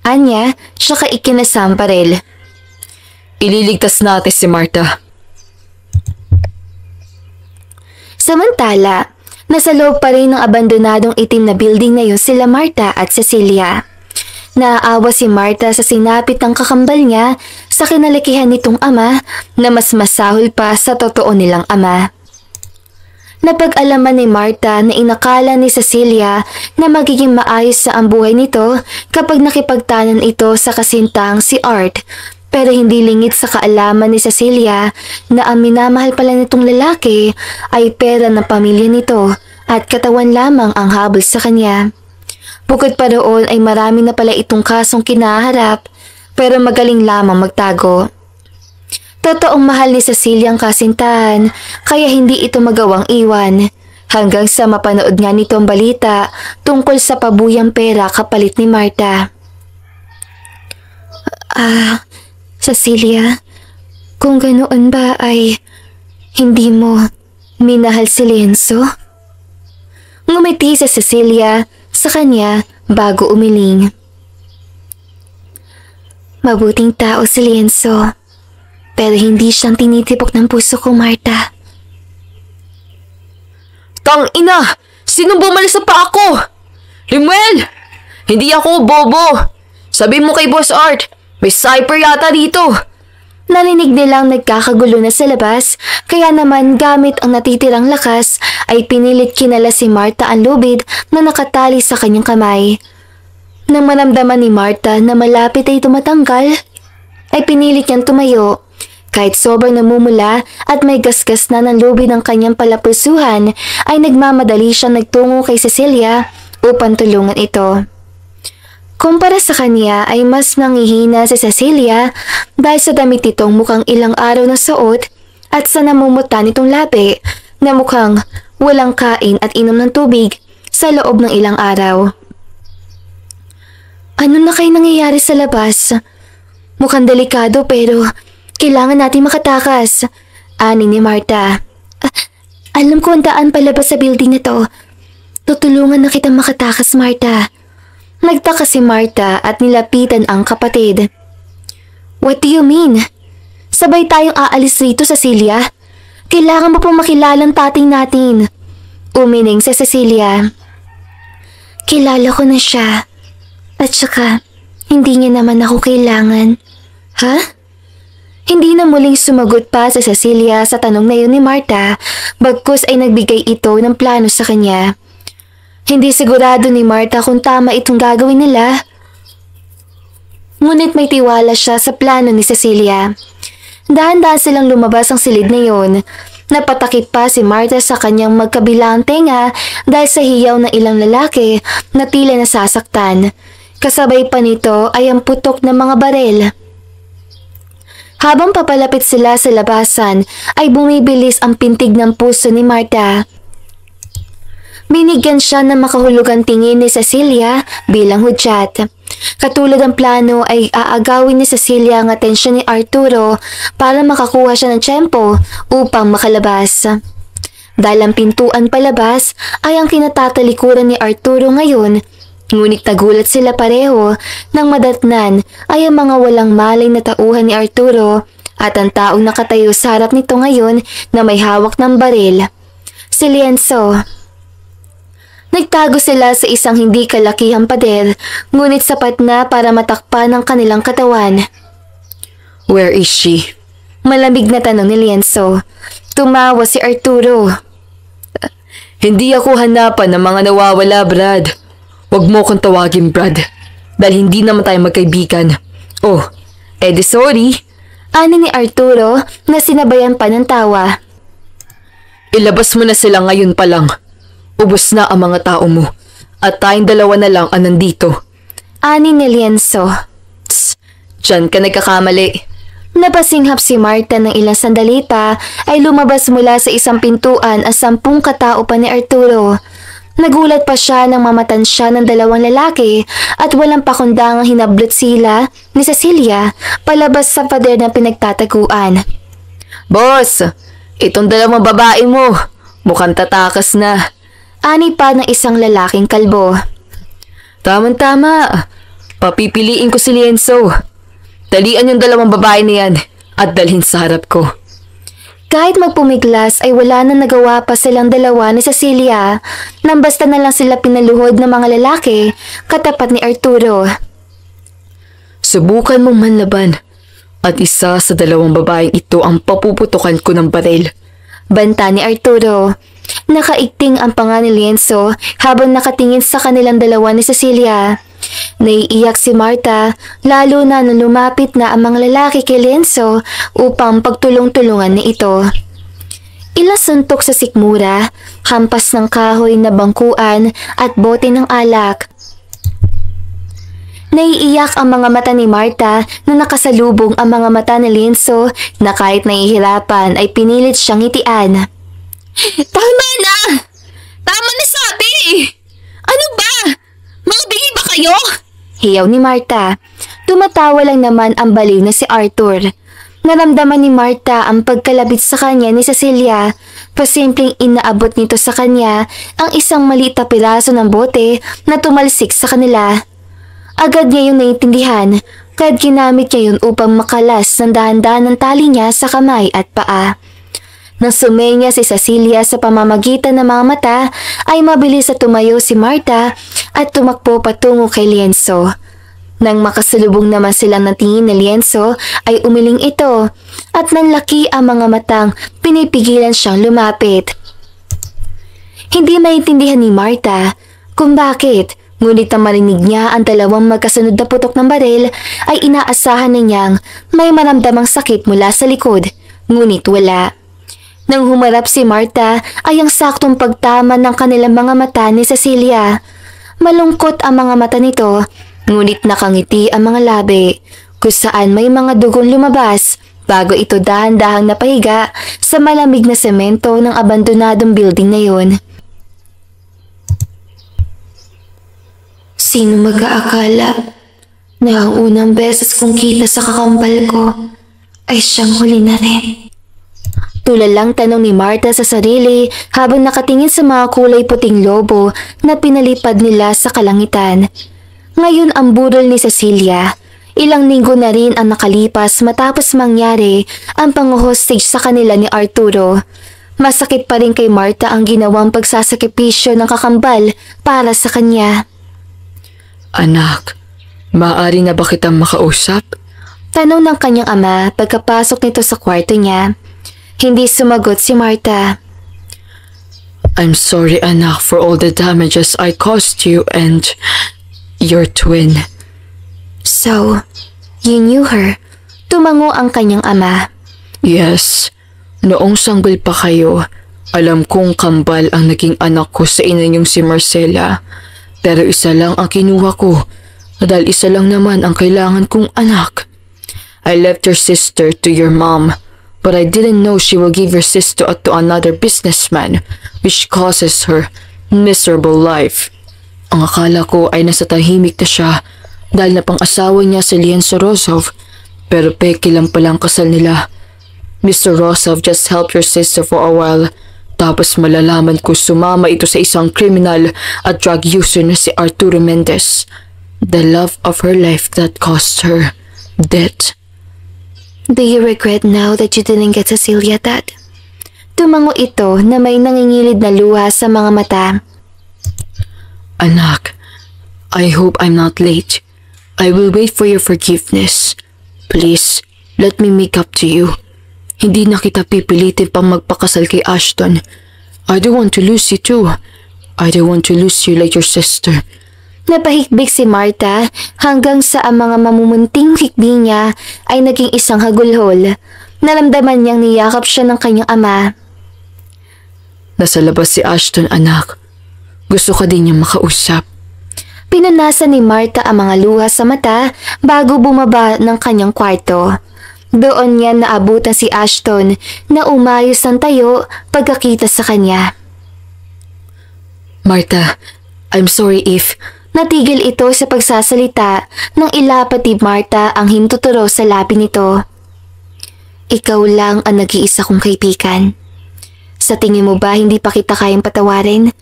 Anya, siya ka ikinasang baril. Ililigtas natin si Marta. Samantala, nasa loob pa rin ng abandonadong itim na building na yun sila Marta at Cecilia. Naaawa si Marta sa sinapit ng kakambal niya sa kinalakihan nitong ama na mas masahol pa sa totoo nilang ama. Napag-alaman ni Marta na inakala ni Cecilia na magiging maayos sa ang buhay nito kapag nakipagtanan ito sa kasintang si Art. Pero hindi lingid sa kaalaman ni Cecilia na ang minamahal pala nitong lalaki ay pera ng pamilya nito at katawan lamang ang habol sa kanya. Bukod pa roon ay marami na pala itong kasong kinaharap pero magaling lamang magtago. Totoong mahal ni Cecilia ang kasintahan kaya hindi ito magawang iwan hanggang sa mapanood nga nito ang balita tungkol sa pabuyang pera kapalit ni Marta. Cecilia, kung ganoon ba ay hindi mo minahal si Lienzo? Ngumiti si Cecilia sa kanya bago umiling. Mabuting tao si Lienzo, pero hindi siyang tinitipok ng puso ko, Marta. Tang ina! Sinong bumalis sa pa ako? Limuel! Hindi ako bobo! Sabi mo kay Boss Art, may sniper yata dito. Narinig nilang nagkakagulo na sa labas, kaya naman gamit ang natitirang lakas ay pinilit kinala si Marta ang lubid na nakatali sa kanyang kamay. Nang maramdaman ni Marta na malapit ay tumatanggal, ay pinilit niyang tumayo. Kahit sobrang namumula at may gasgas na ng lubid ng kanyang palapusuhan, ay nagmamadali siyang nagtungo kay Cecilia upang tulungan ito. Kumpara sa kanya ay mas nangihina si Cecilia dahil sa damit nitong mukhang ilang araw na suot at sa namumuta nitong labi na mukhang walang kain at inom ng tubig sa loob ng ilang araw. Ano na kayo nangyayari sa labas? Mukhang delikado pero kailangan natin makatakas, ani ni Marta. Alam ko ang daan palabas sa building na to. Tutulungan na kitang makatakas, Marta. Nagtaka si Marta at nilapitan ang kapatid. What do you mean? Sabay tayong aalis rito, Cecilia. Kailangan mo pong makilala ang tatay natin. Umining si Cecilia. Kilala ko na siya. At saka, hindi niya naman ako kailangan. Ha? Hindi na muling sumagot pa si Cecilia sa tanong na yun ni Marta, bagkus ay nagbigay ito ng plano sa kanya. Hindi sigurado ni Marta kung tama itong gagawin nila. Ngunit may tiwala siya sa plano ni Cecilia. Dahan-dahan silang lumabas ang silid na yun. Napatakip pa si Marta sa kanyang magkabilang tenga dahil sa hiyaw ng ilang lalaki na tila nasasaktan. Kasabay pa nito ay ang putok ng mga barel. Habang papalapit sila sa labasan ay bumibilis ang pintig ng puso ni Marta. Binigyan siya ng makahulugang tingin ni Cecilia bilang hudyat. Katulad ng plano ay aagawin ni Cecilia ang atensyon ni Arturo para makakuha siya ng tiyempo upang makalabas. Dahil ang pintuan palabas ay ang kinatatalikuran ni Arturo ngayon, ngunit nagulat sila pareho nang madatnan ay ang mga walang malay na tauhan ni Arturo at ang taong nakatayo sa harap nito ngayon na may hawak ng baril. Si Lienzo. Nagtago sila sa isang hindi kalakihang pader, ngunit sapat na para matakpan ang kanilang katawan. Where is she? Malamig na tanong ni Lienzo. Tumawa si Arturo. Hindi ako hanapan ng mga nawawala, Brad. Huwag mo kong tawagin, Brad. Dahil hindi naman tayo magkaibigan. Oh, edi sorry. Ani ni Arturo na sinabayan pa ng tawa. Ilabas mo na sila ngayon pa lang. Ubos na ang mga tao mo. At tayong dalawa na lang ang nandito. Ani ni Lienzo. Tss, dyan ka nagkakamali. Napasinghap si Marta ng ilang sandali pa ay lumabas mula sa isang pintuan at 10 katao pa ni Arturo. Nagulat pa siya nang mamatan siya ng 2 lalaki at walang pakundangang hinablot sila ni Cecilia palabas sa pader ng pinagtataguan. Boss, itong 2 babae mo. Mukhang tatakas na. Ani pa ng isang lalaking kalbo. Tama-tama. Papipiliin ko si Lienzo. Dalian yung 2 babae na yan at dalhin sa harap ko. Kahit magpumiglas ay wala na nagawa pa silang 2 ni Cecilia nang basta na lang sila pinaluhod ng mga lalaki katapat ni Arturo. Subukan mong manlaban at isa sa 2 babaeng ito ang papuputukan ko ng baril. Banta ni Arturo. Nakaigting ang panga ni Lienzo habang nakatingin sa kanilang 2 ni Cecilia. Naiiyak si Marta lalo na nung lumapit na ang mga lalaki kay Lienzo upang pagtulong-tulungan ni ito. Ilang suntok sa sikmura, hampas ng kahoy na bangkuan at bote ng alak. Naiiyak ang mga mata ni Marta na nakasalubong ang mga mata ni Lienzo na kahit nahihirapan ay pinilit siyang ngitian. Tama na! Tama na sabi! Ano ba? Mga bingi ba kayo? Hiyaw ni Marta. Tumatawa lang naman ang baliw na si Arthur. Naramdaman ni Marta ang pagkalabit sa kanya ni Cecilia. Pasimpleng inaabot nito sa kanya ang isang maliit na piraso ng bote na tumalsik sa kanila. Agad niya yung naiintindihan, kaya't ginamit niya yun upang makalas ng dahan-dahan ng tali niya sa kamay at paa. Nang sumenya si Cecilia sa pamamagitan ng mga mata, ay mabilis na tumayo si Marta at tumakbo patungo kay Lienzo. Nang makasalubong naman silang natingin ni Lienzo, ay umiling ito at nanlaki ang mga matang pinipigilan siyang lumapit. Hindi maintindihan ni Marta kung bakit, ngunit na marinig niya ang 2 magkasunod na putok ng baril ay inaasahan na niyang may maramdamang sakit mula sa likod, ngunit wala. Nang humarap si Marta ay ang saktong pagtama ng kanilang mga mata ni Cecilia. Malungkot ang mga mata nito, ngunit nakangiti ang mga labi, kung saan may mga dugong lumabas bago ito dahan-dahang napahiga sa malamig na semento ng abandonadong building na yun. Sino mag-aakala na ang unang beses kong kita sa kakambal ko ay siyang huli na rin? Tulalang tanong ni Marta sa sarili habang nakatingin sa mga kulay puting lobo na pinalipad nila sa kalangitan. Ngayon ang burol ni Cecilia. Ilang linggo na rin ang nakalipas matapos mangyari ang pang-hostage sa kanila ni Arturo. Masakit pa rin kay Marta ang ginawang pagsasakripisyo ng kakambal para sa kanya. Anak, maaari na ba kitang makausap? Tanong ng kanyang ama pagkapasok nito sa kwarto niya. Hindi sumagot si Marta. I'm sorry, anak, for all the damages I caused you and your twin. So, you knew her? Tumango ang kanyang ama. Yes, noong sanggol pa kayo, alam kong kambal ang naging anak ko sa ina niyong si Marcela. Pero isa lang ang kinuha ko, dahil isa lang naman ang kailangan kong anak. I left your sister to your mom, but I didn't know she will give your sister to another businessman, which causes her miserable life. Ang akala ko ay nasa tahimik na siya dahil na pang-asawa niya si Lian Sorosov, pero peke lang palang kasal nila. Mr. Rosov just helped your sister for a while, tapos malalaman ko sumama ito sa isang criminal at drug user na si Arturo Mendez. The love of her life that cost her death. Do you regret now that you didn't get Cecilia, Dad? Tumango ito na may nangingilid na luha sa mga mata. Anak, I hope I'm not late. I will wait for your forgiveness. Please, let me make up to you. Hindi na kita pipilitin pang magpakasal kay Ashton. I don't want to lose you too. I don't want to lose you like your sister. Napahikbik si Marta hanggang sa ang mga mamumunting hikbi niya ay naging isang hagulhol. Naramdaman niyang niyakap siya ng kanyang ama. Nasa labas si Ashton, anak. Gusto ka din niyang makausap. Pinunasan ni Marta ang mga luha sa mata bago bumaba ng kanyang kwarto. Doon niya naabutan si Ashton na umayos ng tayo pagkakita sa kanya. Marta, I'm sorry if... Natigil ito sa pagsasalita nang ilapat ni Marta ang hintuturo sa labi nito. Ikaw lang ang nag-iisa kong kaibigan. Sa tingin mo ba hindi pa kita kayang patawarin?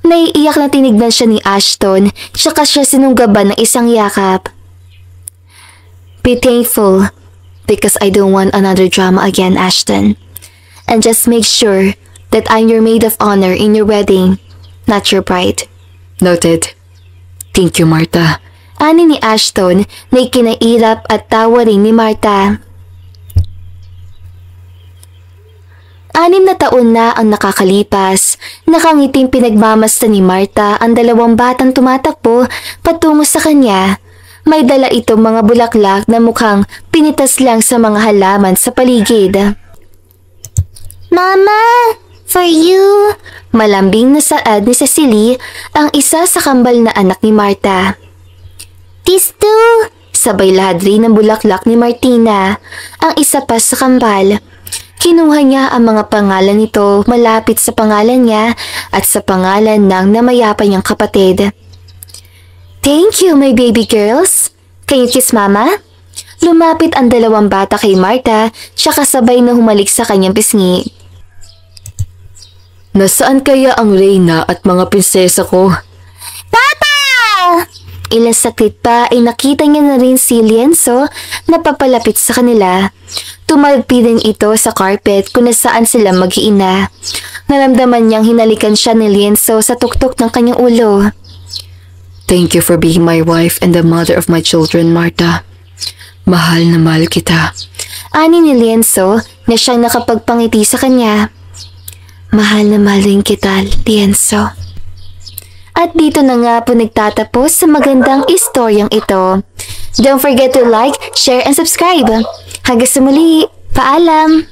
Naiiyak na tinignan siya ni Ashton, tsaka siya sinunggaban ng isang yakap. Be thankful because I don't want another drama again, Ashton. And just make sure that I'm your maid of honor in your wedding, not your bride. Noted. Thank you, Marta. Ani ni Ashton na ikinairap at tawa rin ni Marta. 6 na taon na ang nakakalipas. Nakangiting pinagmamasdan ni Marta ang 2 batang tumatakbo patungo sa kanya. May dala itong mga bulaklak na mukhang pinitas lang sa mga halaman sa paligid. Mama! For you! Malambing na saad ni Cecily, ang isa sa kambal na anak ni Marta. This too! Sabay lahadri ng bulaklak ni Martina, ang isa pa sa kambal. Kinuha niya ang mga pangalan nito malapit sa pangalan niya at sa pangalan ng namayapa niyang kapatid. Thank you, my baby girls! Can you kiss Mama? Lumapit ang 2 bata kay Marta, siya kasabay na humalik sa kanyang pisngi. Nasaan kaya ang reyna at mga prinsesa ko? Papa! Ilang saklit pa ay nakita niya na rin si Lienzo na papalapit sa kanila. Tumalpi din ito sa carpet kung nasaan sila mag-iina. Naramdaman niyang hinalikan siya ni Lienzo sa tuktok ng kanyang ulo. Thank you for being my wife and the mother of my children, Marta. Mahal na mahal kita. Ani ni Lienzo na siyang nakapagpangiti sa kanya. Mahal na mahal rin kita, Lienzo. At dito na nga po nagtatapos sa magandang istoryang ito. Don't forget to like, share, and subscribe. Hanggang sa muli, paalam!